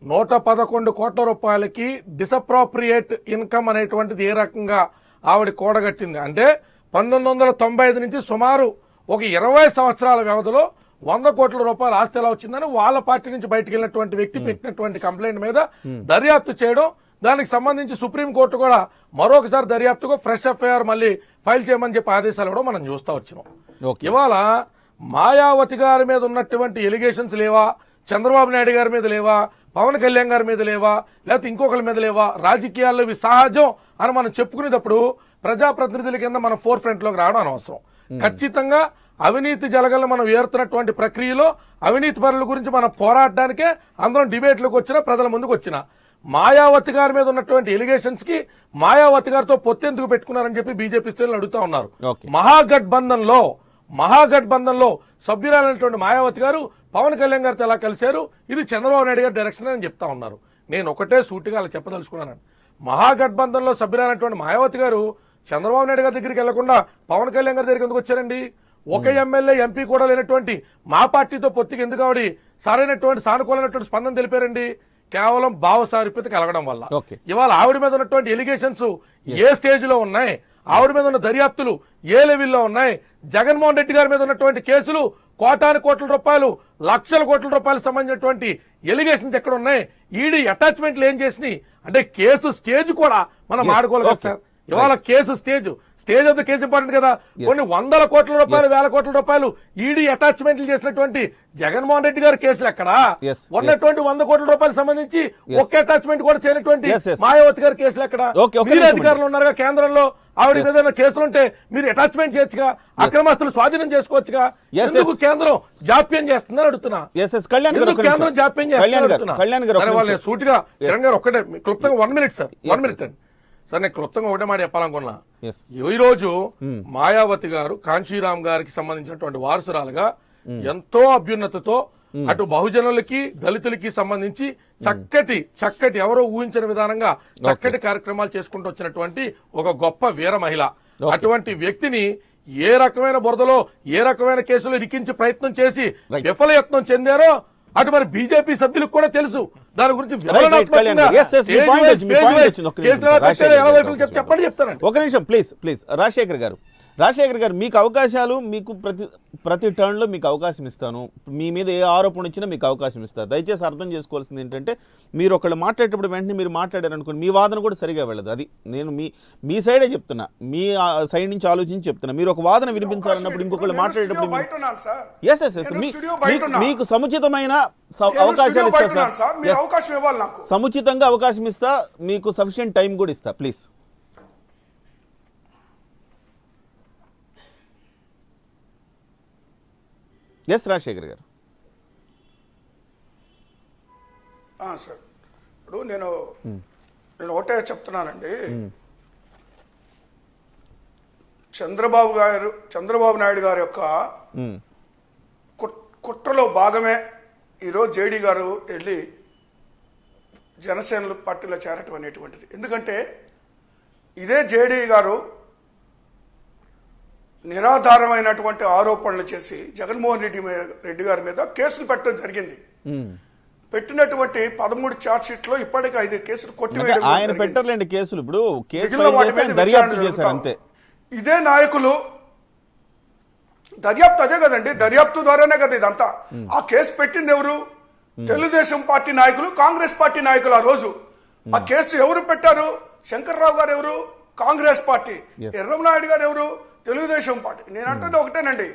111 కోట్ల రూపాయలకి డిసప్రాప్రియేట్ ఇన్కమ్ అనేటువంటిది ఏ రకంగా ఆవిడ కూడగట్టింది అంటే 1995 నుంచి సుమారు ఒక 20 సంవత్సరాల వ్యవధిలో 100 కోట్ల రూపాయల ఆస్తి ఎలా వచ్చిందని వాళ్ళ పార్టీ నుంచి బయటకు వెళ్ళినటువంటి వ్యక్తి పెట్టినటువంటి కంప్లైంట్ మీద దర్యాప్తు చేయడం, దానికి సంబంధించి సుప్రీంకోర్టు కూడా మరొకసారి దర్యాప్తుకు ఫ్రెష్ ఎఫ్ఐఆర్ మళ్ళీ ఫైల్ చేయమని చెప్పి ఆదేశాలు కూడా మనం చూస్తూ వచ్చినాం. ఇవాళ మాయావతి గారి మీద ఉన్నటువంటి ఎలిగేషన్స్ లేవా, చంద్రబాబు నాయుడు గారి మీద లేవా, పవన్ కళ్యాణ్ గారి మీద లేవా, లేకపోతే ఇంకొకరి మీద లేవా, రాజకీయాల్లో ఇవి సహజం అని మనం చెప్పుకునేటప్పుడు ప్రజాప్రతినిధుల కింద మనం ఫోర్ ఫ్రంట్ లోకి రావడం అనవసరం. ఖచ్చితంగా అవినీతి జలగలను మనం ఏరుతున్నటువంటి ప్రక్రియలో అవినీతి పరుల గురించి మనం పోరాడడానికే అందరం డిబేట్లోకి వచ్చినా ప్రజల ముందుకు వచ్చినా మాయావతి గారి మీద ఉన్నటువంటి ఎలిగేషన్స్ కి మాయావతి గారితో పొత్తెందుకు పెట్టుకున్నారని చెప్పి బీజేపీ శ్రేణులు అడుగుతా ఉన్నారు. Okay. మహాగఠబంధన్ లో సభ్యురాలైనటువంటి మాయావతి గారు పవన్ కళ్యాణ్ గారితో ఎలా కలిశారు, ఇది చంద్రబాబు నాయుడు గారి డైరెక్షన్ అని చెప్తా ఉన్నారు. నేను ఒకటే సూటిగా అలా చెప్పదలుచుకున్నాను. మహాగఠబంధన్ లో సభ్యురాలైనటువంటి మాయావతి గారు చంద్రబాబు నాయుడు గారి దగ్గరికి వెళ్లకుండా పవన్ కళ్యాణ్ గారి దగ్గరికి ఎందుకు వచ్చారండి? ఒక ఎమ్మెల్యే ఎంపీ కూడా లేనటువంటి మా పార్టీతో పొత్తుకి ఎందుకు ఆవిడ సరైనటువంటి సానుకూలమైనటువంటి స్పందన తెలిపారండి? కేవలం భావసారూప్యత కలగడం వల్ల. Okay. ఇవాళ ఆవిడ మీద ఉన్నటువంటి ఎలిగేషన్స్ ఏ స్టేజ్ లో ఉన్నాయి, ఆవిడ మీద ఉన్న దర్యాప్తులు ఏ లెవెల్లో ఉన్నాయి, జగన్మోహన్ రెడ్డి గారి మీద ఉన్నటువంటి కేసులు కోటాను కోట్ల రూపాయలు, లక్షల కోట్ల రూపాయలకు సంబంధించినటువంటి ఎలిగేషన్స్ ఎక్కడ ఉన్నాయి, ఈడీ అటాచ్మెంట్లు ఏం చేసినాయి అంటే కేసు స్టేజ్ కూడా మనం ఆడుకోవాలి కదా సార్. ఇవాళ case stage of the case important కదా. కొన్ని వందల కోట్ల రూపాయలు, వేల కోట్ల రూపాయలు ఈడీ అటాచ్మెంట్లు చేసినటువంటి జగన్మోహన్ రెడ్డి గారి కేసులు ఎక్కడ ఉన్నటువంటి 100 కోట్ల రూపాయలకు సంబంధించి ఒక్క అటాచ్మెంట్ కూడా చేయనటువంటి మాయావతి గారి కేసులు ఎక్కడ? మీరు అధికారులు ఉన్నారుగా కేంద్రంలో, ఆవిడ ఏదైనా కేసులుంటే మీరు అటాచ్మెంట్ చేయొచ్చుగా, అక్రమస్తులు స్వాధీనం చేసుకోవచ్చుగా. ఎందుకు కేంద్రం జాప్యం చేస్తుందని అడుగుతున్నా. కేంద్రం జాప్యం చేస్తున్నా సూటిగా ఒక్కటే క్లుప్తంగా 1 minute సార్, 1 minute అండి సార్. నేను క్లుప్తంగా ఒకటే మాట చెప్పాలనుకున్నా. ఈ రోజు మాయావతి గారు కాంశీరామ్ గారికి సంబంధించినటువంటి వారసురాలుగా ఎంతో అభ్యున్నతతో అటు బహుజనులకి దళితులకి సంబంధించి చక్కటి ఎవరో ఊహించిన విధానంగా చక్కటి కార్యక్రమాలు చేసుకుంటూ వచ్చినటువంటి ఒక గొప్ప వీర మహిళ. అటువంటి వ్యక్తిని ఏ రకమైన బురదలో, ఏ రకమైన కేసులో ఇరికించి ప్రయత్నం చేసి విఫలయత్నం చెందారో అటు మరి బీజేపీ సభ్యులకు కూడా తెలుసు. దాని గురించి చెప్పండి, చెప్తానండి. ఒక నిమిషం ప్లీజ్ రాజశేఖర్ గారు మీకు అవకాశాలు, మీకు ప్రతి టర్న్ లో మీకు అవకాశం ఇస్తాను. మీ మీద ఏ ఆరోపణ వచ్చినా మీకు అవకాశం ఇస్తారు. దయచేసి అర్థం చేసుకోవాల్సింది ఏంటంటే, మీరు ఒకళ్ళు మాట్లాడేటప్పుడు వెంటనే మీరు మాట్లాడారు అనుకోండి, మీ వాదన కూడా సరిగా వెళ్ళదు. అది నేను మీ సైడే చెప్తున్నా, మీ సైడ్ నుంచి ఆలోచించి చెప్తున్నా. మీరు ఒక వాదన వినిపించాలన్నప్పుడు ఇంకొకళ్ళు మాట్లాడేటప్పుడు మీకు సముచితమైన అవకాశాలు ఇస్తా సార్. సముచితంగా అవకాశం ఇస్తా, మీకు సఫిషియెంట్ టైం కూడా ఇస్తా. ప్లీజ్. ఎస్ రాజశేఖర్ గారు. సార్, ఇప్పుడు నేను ఒకటే చెప్తున్నానండి. చంద్రబాబు నాయుడు గారి యొక్క కుట్రలో భాగమే ఈరోజు జేడీ గారు వెళ్ళి జనసేన పార్టీలో చేరటం అనేటువంటిది. ఎందుకంటే ఇదే జేడీ గారు నిరాధారమైనటువంటి ఆరోపణలు చేసి జగన్మోహన్ రెడ్డి గారి మీద కేసులు పెట్టడం జరిగింది. పెట్టినటువంటి 13 ఛార్జ్ షీట్ లో ఇప్పటికీ 5 కేసులు కొట్టివేయడం. ఆయన పెట్టర్లేండి కేసులు, ఇప్పుడు అంతే. ఇదే నాయకులు దర్యాప్తు అదే కదండి, దర్యాప్తు ద్వారానే కదా ఇదంతా. ఆ కేసు పెట్టింది ఎవరు? తెలుగుదేశం పార్టీ నాయకులు, కాంగ్రెస్ పార్టీ నాయకులు. ఆ రోజు ఆ కేసు ఎవరు పెట్టారు? శంకర్రావు గారు ఎవరు? కాంగ్రెస్ పార్టీ. ఎర్రమనాయుడు గారు ఎవరు? తెలుగుదేశం పార్టీ. నేను అంటుంది ఒకటేనండి,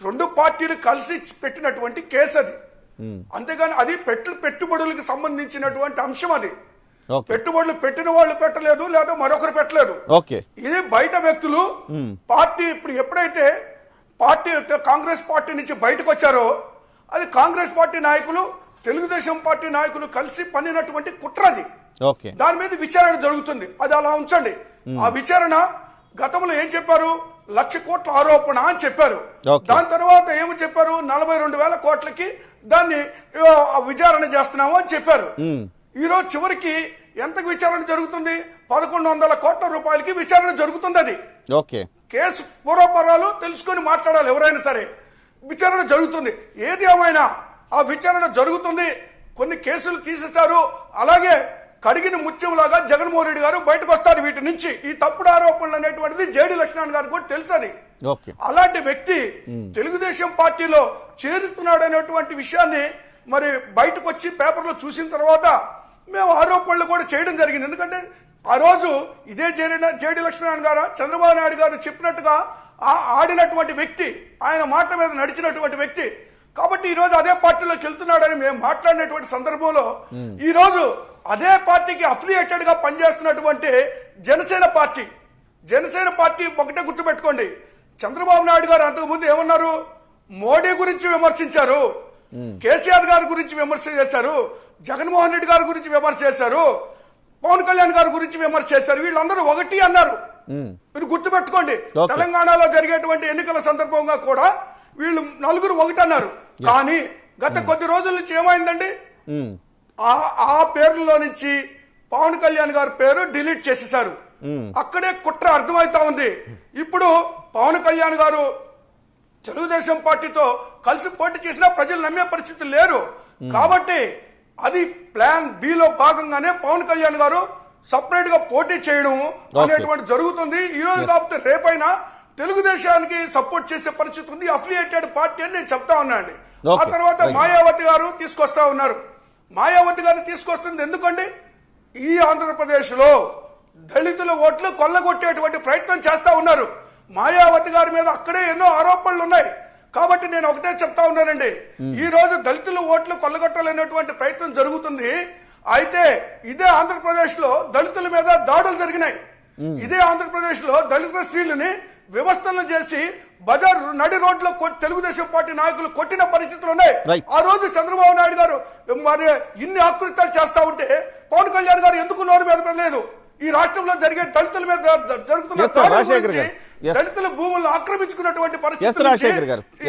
2 పార్టీలు కలిసి పెట్టినటువంటి కేసు అది. అంతేగాని అది పెట్టుబడులకు సంబంధించినటువంటి అంశం. అది పెట్టుబడులు పెట్టిన వాళ్ళు పెట్టలేదు, లేదా మరొకరు పెట్టలేదు. ఇది బయట వ్యక్తులు పార్టీ. ఇప్పుడు ఎప్పుడైతే కాంగ్రెస్ పార్టీ నుంచి బయటకు వచ్చారో, అది కాంగ్రెస్ పార్టీ నాయకులు, తెలుగుదేశం పార్టీ నాయకులు కలిసి పన్నినటువంటి కుట్రది. దాని మీద విచారణ జరుగుతుంది. అది అలా ఉంచండి. ఆ విచారణ గతంలో ఏం చెప్పారు? 1,00,000 కోట్ల ఆరోపణ అని చెప్పారు. దాని తర్వాత ఏమి చెప్పారు? 42,000 కోట్లకి దాన్ని విచారణ చేస్తున్నాము అని చెప్పారు. ఈ రోజు చివరికి ఎంతకు విచారణ జరుగుతుంది? 1,100 కోట్ల రూపాయలకి విచారణ జరుగుతుంది. అది కేసు పూర్వపరాలు తెలుసుకొని మాట్లాడాలి ఎవరైనా సరే. విచారణ జరుగుతుంది. ఏది ఏమైనా ఆ విచారణ జరుగుతుంది. కొన్ని కేసులు తీసేశారు. అలాగే కడిగిన ముత్యంలాగా జగన్మోహన్ రెడ్డి గారు బయటకు వస్తారు వీటి నుంచి. ఈ తప్పుడు ఆరోపణలు అనేటువంటిది జేడీ లక్ష్మణ్ గారికి కూడా తెలుసు. అది అలాంటి వ్యక్తి తెలుగుదేశం పార్టీలో చేరుతున్నాడు అనేటువంటి విషయాన్ని మరి బయటకు వచ్చి పేపర్లో చూసిన తర్వాత మేము ఆరోపణలు కూడా చేయడం జరిగింది. ఎందుకంటే ఆ రోజు ఇదే జేడీ లక్ష్మణ్ గారు చంద్రబాబు నాయుడు గారు చెప్పినట్టుగా ఆడినటువంటి వ్యక్తి, ఆయన మాట మీద నడిచినటువంటి వ్యక్తి. కాబట్టి ఈ రోజు అదే పార్టీలోకి వెళ్తున్నాడని మేము మాట్లాడినటువంటి సందర్భంలో ఈ రోజు అదే పార్టీకి అఫిలియేటెడ్ గా పనిచేస్తున్నటువంటి జనసేన పార్టీ ఒకటే గుర్తుపెట్టుకోండి. చంద్రబాబు నాయుడు గారు అంతకుముందు ఏమన్నారు? మోడీ గురించి విమర్శించారు. కేసీఆర్ గారి గురించి విమర్శ చేశారు, జగన్మోహన్ రెడ్డి గారి గురించి విమర్శ చేశారు, పవన్ కళ్యాణ్ గారి గురించి విమర్శ చేశారు. వీళ్ళందరూ ఒకటి అన్నారు. మీరు గుర్తుపెట్టుకోండి, తెలంగాణలో జరిగేటువంటి ఎన్నికల సందర్భంగా కూడా వీళ్ళు నలుగురు ఒకటి అన్నారు. కానీ గత కొద్ది రోజుల నుంచి ఏమైందండి, ఆ పేర్లలో నుంచి పవన్ కళ్యాణ్ గారి పేరు డిలీట్ చేసేశారు. అక్కడే కుట్ర అర్థమవుతా ఉంది. ఇప్పుడు పవన్ కళ్యాణ్ గారు తెలుగుదేశం పార్టీతో కలిసి పోటీ చేసినా ప్రజలు నమ్మే పరిస్థితి లేరు. కాబట్టి అది ప్లాన్ బి లో భాగంగానే పవన్ కళ్యాణ్ గారు సపరేట్ గా పోటీ చేయడం అనేటువంటి జరుగుతుంది. ఈ రోజు కాకపోతే రేపైనా తెలుగుదేశానికి సపోర్ట్ చేసే పరిస్థితి ఉంది. అఫిలియేటెడ్ పార్టీ అని నేను చెప్తా ఉన్నా అండి. ఆ తర్వాత మాయావతి గారు తీసుకొస్తా ఉన్నారు. మాయావతి గారిని తీసుకొస్తుంది ఎందుకండి, ఈ ఆంధ్రప్రదేశ్ లో దళితుల ఓట్లు కొల్లగొట్టేటువంటి ప్రయత్నం చేస్తా ఉన్నారు. మాయావతి గారి మీద అక్కడే ఎన్నో ఆరోపణలు ఉన్నాయి. కాబట్టి నేను ఒకటే చెప్తా ఉన్నానండి, ఈ రోజు దళితుల ఓట్లు కొల్లగొట్టాలనేటువంటి ప్రయత్నం జరుగుతుంది. అయితే ఇదే ఆంధ్రప్రదేశ్ లో దళితుల మీద దాడులు జరిగినాయి. ఇదే ఆంధ్రప్రదేశ్ లో దళిత స్త్రీలని వ్యవస్థలను చేసి బజార్ నడి రోడ్లో తెలుగుదేశం పార్టీ నాయకులు కొట్టిన పరిస్థితులు ఉన్నాయి. ఆ రోజు చంద్రబాబు నాయుడు గారు మరి ఇన్ని ఆకృత్యాలు చేస్తా ఉంటే పవన్ కళ్యాణ్ గారు ఎందుకు నోరు మీద పెట్టలేదు? ఈ రాష్ట్రంలో జరిగే దళితుల మీద జరుగుతున్న దళితుల భూములను ఆక్రమించుకున్నటువంటి పరిస్థితి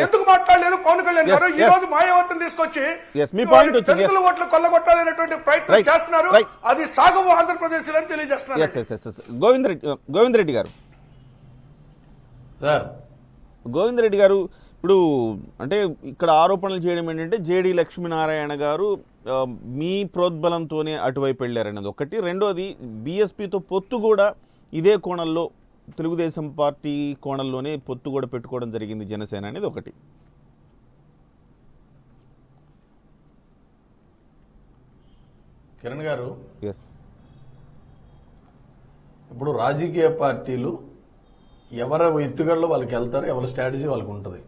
ఎందుకు మాట్లాడలేదు పవన్ కళ్యాణ్ గారు? ఈ రోజు మాయావతిని తీసుకొచ్చి దళితుల ఓట్లు కొల్లగొట్టాలనేటువంటి ప్రయత్నం చేస్తున్నారు. అది సాగవు ఆంధ్రప్రదేశ్ అని తెలియజేస్తున్నారు. గోవిందరెడ్డి గారు, గోవిందరెడ్డి గారు, ఇప్పుడు అంటే ఇక్కడ ఆరోపణలు చేయడం ఏంటంటే జేడీ లక్ష్మీనారాయణ గారు మీ ప్రోద్బలంతోనే అటువైపు వెళ్ళారన్నది ఒకటి. రెండోది బీఎస్పీతో పొత్తు కూడా ఇదే కోణంలో, తెలుగుదేశం పార్టీ కోణంలోనే పొత్తు కూడా పెట్టుకోవడం జరిగింది జనసేన అనేది ఒకటి. కిరణ్ గారు, ఇప్పుడు రాజకీయ పార్టీలు ఎవరి ఎత్తుగడలో వాళ్ళకి వెళ్తారు, ఎవరి స్ట్రాటజీ వాళ్ళకి ఉంటుంది.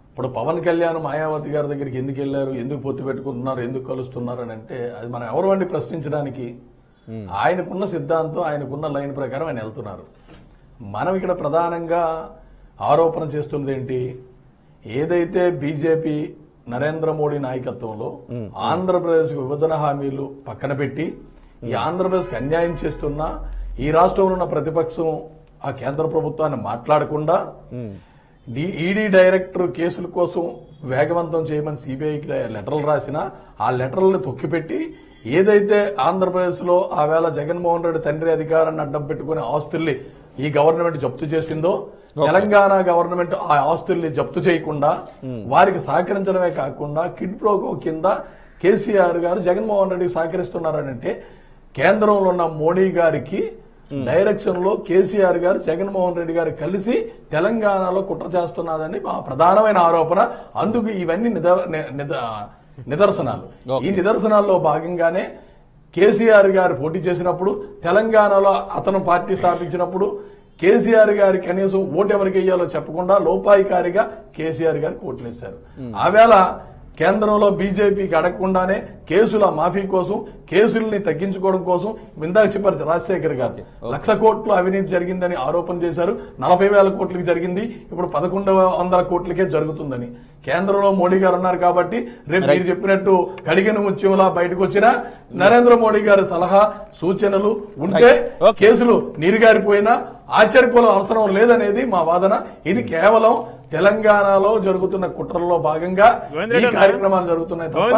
ఇప్పుడు పవన్ కళ్యాణ్ మాయావతి గారి దగ్గరికి ఎందుకు వెళ్ళారు, ఎందుకు పొత్తు పెట్టుకుంటున్నారు, ఎందుకు కలుస్తున్నారు అని అంటే అది మనం ఎవరు వండి ప్రశ్నించడానికి. ఆయనకున్న సిద్ధాంతం, ఆయనకున్న లైన్ ప్రకారం ఆయన వెళ్తున్నారు. మనం ఇక్కడ ప్రధానంగా ఆరోపణ చేస్తున్నది ఏంటి, ఏదైతే బీజేపీ నరేంద్ర మోడీ నాయకత్వంలో ఆంధ్రప్రదేశ్ విభజన హామీలు పక్కన పెట్టి ఈ ఆంధ్రప్రదేశ్కి అన్యాయం చేస్తున్నా ఈ రాష్ట్రంలో ఉన్న ప్రతిపక్షం ఆ కేంద్ర ప్రభుత్వాన్ని మాట్లాడకుండా ఈడీ డైరెక్టర్ కేసుల కోసం వేగవంతం చేయమని సిబిఐకి లెటర్లు రాసినా ఆ లెటర్లను తొక్కిపెట్టి ఏదైతే ఆంధ్రప్రదేశ్ లో ఆ వేళ జగన్మోహన్ రెడ్డి తండ్రి అధికారాన్ని అడ్డం పెట్టుకుని ఆస్తుల్ని ఈ గవర్నమెంట్ జప్తు చేసిందో, తెలంగాణ గవర్నమెంట్ ఆ ఆస్తుల్ని జప్తు చేయకుండా వారికి సహకరించడమే కాకుండా కిడ్ ప్రోకో కింద కేసీఆర్ గారు జగన్మోహన్ రెడ్డికి సహకరిస్తున్నారనంటే కేంద్రంలో ఉన్న మోడీ గారికి డైరెక్షన్ లో కేసీఆర్ గారు జగన్మోహన్ రెడ్డి గారు కలిసి తెలంగాణలో కుట్ర చేస్తున్నారని మా ప్రధానమైన ఆరోపణ. అందుకు ఇవన్నీ నిదర్శనాలు. ఈ నిదర్శనాల్లో భాగంగానే కేసీఆర్ గారు పోటీ చేసినప్పుడు, తెలంగాణలో అతను పార్టీ స్థాపించినప్పుడు కేసీఆర్ గారి కనీసం ఓటు ఎవరికి వేయాలో చెప్పకుండా లోపాయికారిగా కేసీఆర్ గారికి ఓట్లు వేశారు. ఆవేళ కేంద్రంలో బీజేపీకి అడగకుండానే కేసుల మాఫీ కోసం, కేసుల్ని తగ్గించుకోవడం కోసం ఇందాక చెప్పారు రాజశేఖర్ గారు 1,00,000 కోట్లు అవినీతి జరిగిందని ఆరోపణ చేశారు. 40,000 కోట్లకి జరిగింది, ఇప్పుడు 1,100 కోట్లకే జరుగుతుందని. కేంద్రంలో మోడీ గారు ఉన్నారు కాబట్టి రేపు మీరు చెప్పినట్టు కడిగిన ముత్యంలా బయటకు వచ్చిన నరేంద్ర మోడీ గారి సలహా సూచనలు ఉంటే కేసులు నీరుగారిపోయినా ఆశ్చర్యపోవడం అవసరం లేదనేది మా వాదన. ఇది కేవలం తెలంగాణలో జరుగుతున్న కుట్రల్లో భాగంగా ఈ కార్యక్రమాలు జరుగుతున్నాయి తప్ప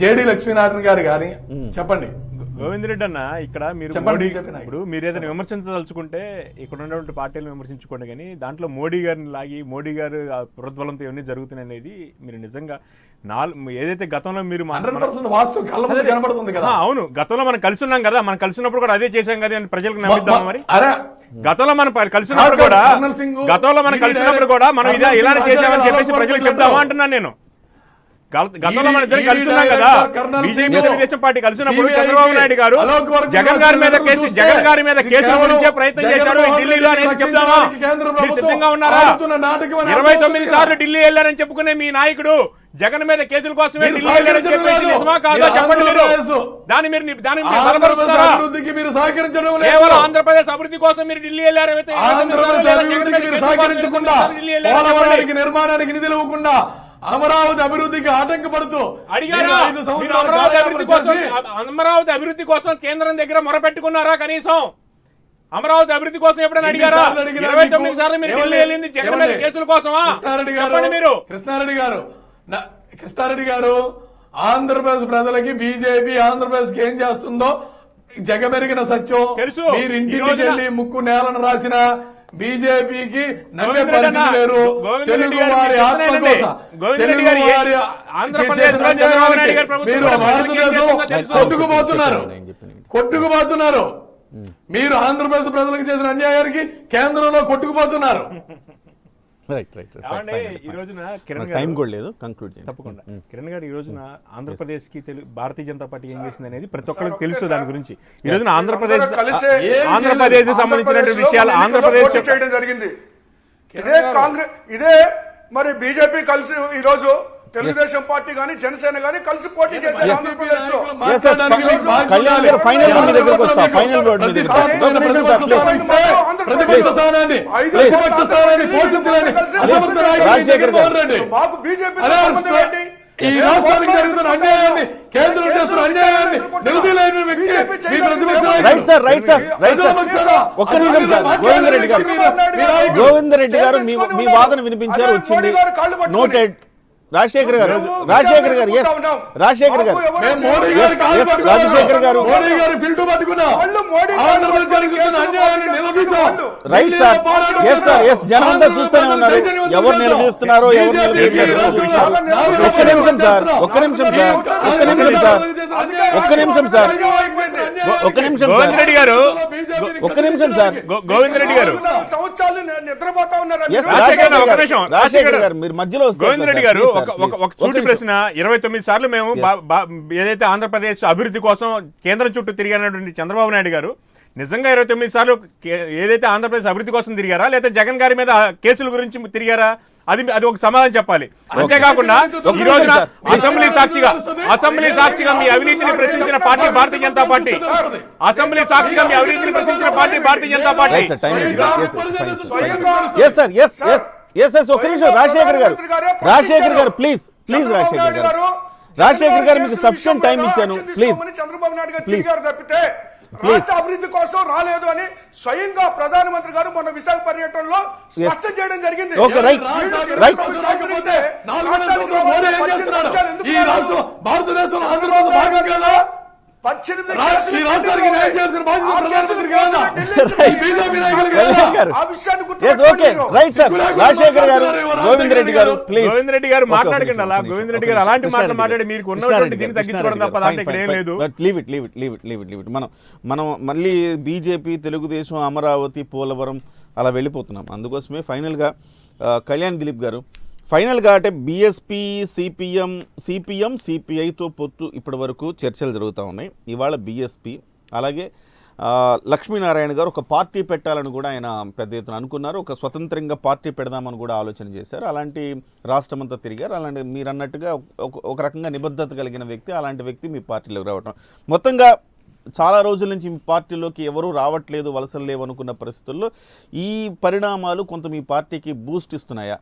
జేడీ లక్ష్మీనారాయణ గారు గాని చెప్పండి. గోవిందరెడ్డి అన్న, ఇక్కడ మీరు ఇప్పుడు మీరు ఏదైనా విమర్శించదలుచుకుంటే ఇక్కడ ఉన్నటువంటి పార్టీలను విమర్శించుకోండి, కానీ దాంట్లో మోడీ గారిని లాగి మోడీ గారు ప్రోద్బలంతో ఇవన్నీ జరుగుతున్నాయి అనేది మీరు నిజంగా ఏదైతే గతంలో మీరు కనబడుతుంది కదా. అవును, గతంలో మనం కలిసి ఉన్నాం కదా, మనం కలిసి ఉన్నప్పుడు కూడా అదే చేశాం కదా అని ప్రజలకు నమ్మిద్దాం. మరి గతంలో మనం కలిసినప్పుడు కూడా మనం ఇలానే చేశామని చెప్పేసి ప్రజలకు చెప్తామా అంటున్నాను నేను. గతంలో మన ఇద్దరు కలిసి ఉన్నాం కదా, బీజేపీ తెలుగుదేశం పార్టీ కలిసినప్పుడు చంద్రబాబు నాయుడు గారు జగన్ గారి మీద కేసు గురించే ప్రయత్నం చేశారు ఢిల్లీలో అనేది చెప్తామా? మీరు సిద్ధంగా ఉన్నారా? 29 సార్లు ఢిల్లీ వెళ్ళారని చెప్పుకునే మీ నాయకుడు జగన్ మీద కేసుల కోసమే ఢిల్లీ వెళ్ళారని చెప్పేసి నిజమా కాదా చెప్పండి. మీరు దాన్ని బలపరుస్తున్నారా? కేవలం ఆంధ్రప్రదేశ్ అభివృద్ధి కోసం మీరు ఢిల్లీ వెళ్ళారు. నిర్మాణానికి నిధులు ఇవ్వకుండా అమరావతి అభివృద్ధికి ఆటంకపడుతూ అడిగారా? మీరు 5 మీరు సంవత్సరాలు అమరావతి అభివృద్ధి కోసం చేసి అమరావతి అభివృద్ధి కోసం కేంద్రం దగ్గర మొరపెట్టుకున్నారా? కనీసం అమరావతి అభివృద్ధి కోసం ఎప్పుడైనా అడిగారా? ఎన్నిసార్లు అడిగినా 29 సార్లు మీరు ఏమండి? ఢిల్లీ వెళ్ళింది జగన్ మీద ఏమండి? కేసుల కోసమా? కృష్ణారెడ్డి గారు, చెప్పండి మీరు. కృష్ణారెడ్డి గారు ఆంధ్రప్రదేశ్ ప్రజలకి బీజేపీ ఆంధ్రప్రదేశ్ కి ఏం చేస్తుందో జగమెరిగిన సత్యం తెలుసు. మీరు ఈ ఇంటికి రోజున- వెళ్ళి ముక్కు నేలను రాసిన బీజేపీకి నమ్మే గోవిందరెడ్డి పరిస్థితి అన్న, లేరు. గోవిందరెడ్డి తెలుగు గారు వారి మీరు ఆత్మకోస, గోవిందరెడ్డి తెలుగు గారు వారి ఆంధ్రప్రదేశ్ లో చేసిన చంద్రబాబు నాయుడు గారి ప్రభుత్వం మీరు కూడా ప్రజలకు ఏం భారతదేశం చేస్తుందో తెలుసు. కొట్టుకుపోతున్నారు నేను చెప్పాను. కొట్టుకుపోతున్నారు మీరు ఆంధ్రప్రదేశ్ ప్రజలకు చేసిన అన్యాయానికి కేంద్రంలో కొట్టుకుపోతున్నారు. రైట్ ఏమండి, ఈ రోజున కిరణ్ టైం గారు కూడా లేదు, కంక్లూడ్ చేయండి. తప్పకుండా కిరణ్ గారు ఈ రోజున ఆంధ్రప్రదేశ్ కి భారతీయ జనతా పార్టీ ఏం చేసింది అనేది ప్రతి ఒక్కరికి తెలుసు. దాని గురించి ఈ రోజున ఆంధ్రప్రదేశ్ కలిసే ఆంధ్రప్రదేశ్ సంబంధించిన విషయాలు ఆంధ్రప్రదేశ్ పోటీ చేయడం జరిగింది. ఇదే కాంగ్రెస్, ఇదే మరి బీజేపీ కలిసి ఈ రోజు తెలుగుదేశం పార్టీ గాని జనసేన గాని కలిసి పోటీ చేశారు ఆంధ్రప్రదేశ్ లో. కళ్యాణ్ గారు ఫైనల్ మీ దగ్గరకు వస్తా. ఫైనల్ వర్డ్ మీ దగ్గరకు వస్తా. ఒక నిమిషం సార్, ప్రతిపక్ష స్థానాన్ని ప్రతిపక్ష స్థానాన్ని పోషించాలని రాజశేఖర్ గారు. మాకు బీజేపీ సంబంధం ఏంటి? ఈ రాష్ట్రానికి జరుగుతున్న అన్యాయాన్ని, కేంద్రం చేస్తున్న అన్యాయాన్ని నిలదీయలేని వ్యక్తి మీ ప్రతిపక్ష నాయకుడు. Right sir, right sir, right sir. ఒక్క నిమిషం సార్. గోవిందరెడ్డి గారు, గోవిందరెడ్డి గారు మీ వాదన వినిపించారు, వచ్చింది, నోటెడ్. రాజశేఖర్ గారు, రాజశేఖర్ గారు, ఎస్ రాజశేఖర్ గారు, మేము మోడీ గారి కాలు Yes, పట్టుకున్నాం. రాజశేఖర్ గారు. మోడీ గారి ఫిల్టు పట్టుకున్నాం. ఆంధ్రప్రదేశ్ జరుగుతున్న అన్యాయాన్ని నిలదీశాం. Right sir, yes sir, yes జనం అంతా చూస్తూనే ఉన్నారు. ఎవరు నిలదీస్తున్నారో ఎవరు నిలదీయట్లేదో. ఒక్క నిమిషం సార్, ఒక్క నిమిషం సార్, ఒక్క నిమిషం సార్, ఒక్క నిమిషం సార్, ఒక్క నిమిషం సార్, గోవిందరెడ్డి గారు, ఒక్క నిమిషం సార్. గోవిందరెడ్డి గారు, సంవత్సరాలు నిద్రపోతా ఉన్నారు. Yes, రాజశేఖర్ గారు, ఒక్క రాజశేఖర్ నిమిషం. గారు, రాజశేఖర్ గారు మీరు మధ్యలో వస్తారు గోవిందరెడ్డి సార్, గారు please ఒక సార్, ఒక please. ఒక సూటి ఒక్క ప్రశ్న. 29 సార్లు మేము ఏదైతే ఆంధ్రప్రదేశ్ అభివృద్ధి కోసం కేంద్రం చుట్టూ తిరిగినటువంటి చంద్రబాబు నాయుడు గారు నిజంగా 29 సార్లు ఏదైతే ఆంధ్రప్రదేశ్ అభివృద్ధి కోసం తిరిగారా, లేదా జగన్ గారి మీద కేసుల గురించి తిరిగారా? అది ఒక సమాధానం చెప్పాలి. అంతేకాకుండా ఈ రోజున అసెంబ్లీ సాక్షిగా మీ అవినీతిని ప్రశ్నించిన party Bharatiya Janata party. Assembly సాక్షిగా మీ అవినీతిని ప్రశ్నించిన party Bharatiya Janata party. Right, sir, time is up. Yes, sir, fine, sir. Yes, sir, yes, yes, yes, yes. ఒక్క నిమిషం రాజశేఖర్ గారు, రాజశేఖర్ గారు, ప్లీజ్ ప్లీజ్ రాజశేఖర్ గారు, రాజశేఖర్ గారు మీకు సఫిషియెంట్ టైం ఇచ్చాను, ప్లీజ్ చంద్రబాబు నాయుడు గారు Please. తిరిగారు తప్పితే రాష్ట్ర అభివృద్ధి కోసం రాలేదు అని స్వయంగా ప్రధానమంత్రి గారు మొన్న విశాఖ పర్యటనలో స్పష్టం చేయడం జరిగింది. Okay, right right. ఈ రాష్ట్రం భారతదేశంలో ఆంధ్రప్రదేశ్ భాగం కదా. ఈ రాష్ట్రానికి న్యాయం చేయాల్సిన బాధ్యత ప్రధానమంత్రి కాదా? బీజేపీ నాయకులు కాదా? Yes okay, right sir. Rajasekhar garu, Govinda Reddy గారు, ప్లీజ్. గోవిందరెడ్డి గారు మాట్లాడకండి అలా. గోవిందరెడ్డి గారు అలాంటి మాటలు మాట్లాడి మీకు ఉన్నటువంటి దీన్ని తగ్గించుకోవడం తప్ప దాంట్లో ఇక్కడ ఏం లేదు. Leave it. మనం మళ్ళీ బీజేపీ, తెలుగుదేశం, అమరావతి, పోలవరం అలా వెళ్ళిపోతున్నాం. అందుకోసమే ఫైనల్గా కళ్యాణ్ దిలీప్ గారు, ఫైనల్గా అంటే బీఎస్పీ, సిపిఎం, సిపిఐతో పొత్తు ఇప్పటి వరకు చర్చలు జరుగుతూ ఉన్నాయి. ఇవాళ బీఎస్పీ అలాగే లక్ష్మీనారాయణ గారు ఒక పార్టీ పెట్టాలని కూడా ఆయన పెద్ద ఎత్తున అనుకున్నారు. ఒక స్వతంత్రంగా పార్టీ పెడదామని కూడా ఆలోచన చేశారు. అలాంటి రాష్ట్రమంతా తిరిగారు. అలాంటి మీరు అన్నట్టుగా ఒక రకంగా నిబద్ధత కలిగిన వ్యక్తి, అలాంటి వ్యక్తి మీ పార్టీలోకి రావటం, మొత్తంగా చాలా రోజుల నుంచి మీ పార్టీలోకి ఎవరూ రావట్లేదు, వలసలు లేవు అనుకున్న పరిస్థితుల్లో ఈ పరిణామాలు కొంత మీ పార్టీకి బూస్ట్ ఇస్తున్నాయా?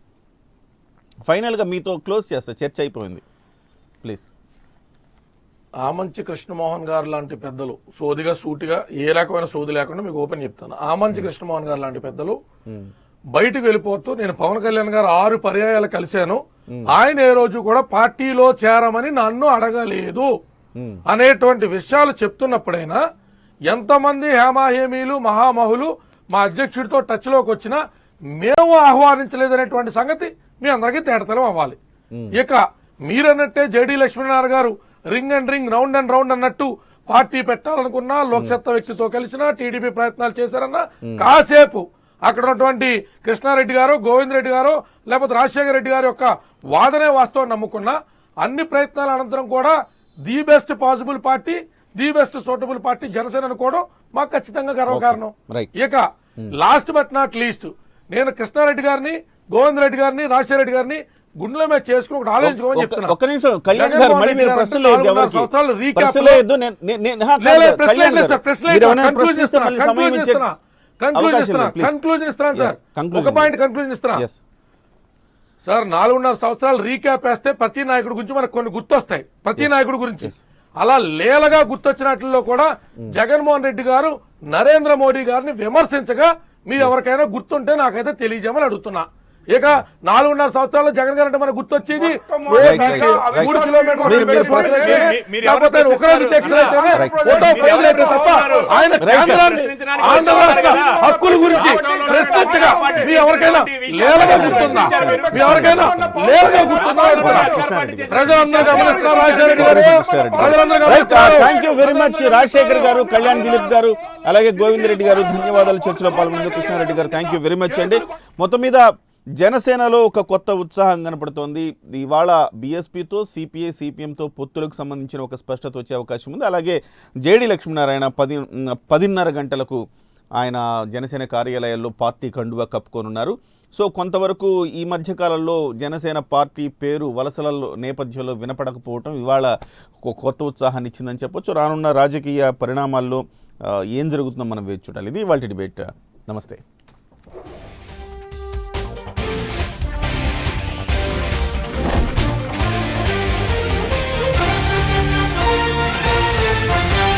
ఫైనల్గా మీతో క్లోజ్ చేస్తా, చర్చ అయిపోయింది, ప్లీజ్. ఆమంచి కృష్ణమోహన్ గారు లాంటి పెద్దలు సోదిగా సూటిగా ఏ రకమైన సోది లేకుండా మీకు ఓపెన్ చెప్తాను. ఆమంచి కృష్ణమోహన్ గారు లాంటి పెద్దలు బయటకు వెళ్ళిపోతూ నేను పవన్ కళ్యాణ్ గారు 6 పర్యాయాలు కలిశాను, ఆయన ఏ రోజు కూడా పార్టీలో చేరమని నన్ను అడగలేదు అనేటువంటి విషయాలు చెప్తున్నప్పుడైనా ఎంతమంది హేమాహేమీలు మహామహులు మా అధ్యక్షుడితో టచ్ లోకి వచ్చినా మేము ఆహ్వానించలేదనేటువంటి సంగతి మీ అందరికీ తేటతలం అవ్వాలి. ఇక మీరన్నట్టే జేడీ లక్ష్మీనారాయణ గారు ring and ring, round and round అన్నట్టు పార్టీ పెట్టాలనుకున్నా, లోక్సత్తా వ్యక్తితో కలిసినా, టీడీపీ ప్రయత్నాలు చేశారన్నా కాసేపు అక్కడ ఉన్నటువంటి కృష్ణారెడ్డి గారు, గోవింద్ రెడ్డి గారు, లేకపోతే రాజశేఖర రెడ్డి గారి యొక్క వాదనే వాస్తవం నమ్ముకున్నా అన్ని ప్రయత్నాల అనంతరం కూడా the best possible party, the best suitable party Janasena అనుకోవడం మాకు ఖచ్చితంగా గర్వకారణం. ఇక లాస్ట్ బట్ నాట్ లీస్ట్, నేను కృష్ణారెడ్డి గారిని, గోవింద్ రెడ్డి గారిని, రాజశేఖర రెడ్డి గారిని గుండెల మీద చేసుకుని ఒకటి ఆలోచించుకోమని చెప్తున్నా. ఒక్క నిమిషం కళ్యాణ్ గారు, మళ్ళీ మీరు ప్రశ్నలు లేదు, ఎవరికి ప్రశ్నలు లేదు. కన్క్లూజన్ ఇస్తున్నాను సార్, ఒక పాయింట్ కన్క్లూజన్ ఇస్తున్నా. సార్ 4.5 సంవత్సరాలు రీక్యాప్ వేస్తే ప్రతి నాయకుడి గురించి మనకు కొన్ని గుర్తొస్తాయి, ప్రతి నాయకుడి గురించి. అలా లేలగా గుర్తొచ్చినట్లలో కూడా జగన్మోహన్ రెడ్డి గారు నరేంద్ర మోడీ గారిని విమర్శించగా మీరు ఎవరికైనా గుర్తుంటే నాకైతే తెలియజేయమని అడుగుతున్నా. ఇక 4.5 సంవత్సరాలు జగన్ గారు అంటే మనకు గుర్తొచ్చేది మొట్టమొదటిగా అవిశ్వాసం హక్కుల గురించి ప్రశ్నించగా మీ ఎవరికైనా లేలగా గుర్తుందా? మీ ఎవరికైనా లేలగా గుర్తుందా? ప్రజలందరూ గమనిస్తున్నారు. రాజశేఖర గారు ప్రజలందరూ గమనిస్తున్నారు. Thank you very much Rajasekhar గారు, కళ్యాణ్ దిలీప్ గారు, అలాగే గోవింద్ రెడ్డి గారు, ధన్యవాదాలు. చర్చలో పాల్గొన్న కృష్ణారెడ్డి గారు, థ్యాంక్ యూ వెరీ మచ్ అండి. మొత్తం మీద జనసేనలో ఒక కొత్త ఉత్సాహం కనపడుతోంది. ఇవాళ బీఎస్పీతో, సిపిఐ, సిపిఎంతో పొత్తులకు సంబంధించిన ఒక స్పష్టత వచ్చే అవకాశం ఉంది. అలాగే జేడీ లక్ష్మీనారాయణ 10:30 గంటలకు ఆయన జనసేన కార్యాలయాల్లో పార్టీ కండువా కప్పుకోనున్నారు. సో కొంతవరకు ఈ మధ్యకాలంలో జనసేన పార్టీ పేరు వలసల నేపథ్యంలో వినపడకపోవటం ఇవాళ ఒక కొత్త ఉత్సాహాన్ని ఇచ్చిందని చెప్పొచ్చు. రానున్న రాజకీయ పరిణామాల్లో ఏం జరుగుతుందో మనం వేచి చూడాలి. ఇది ఇవాళ డిబేట్. నమస్తే.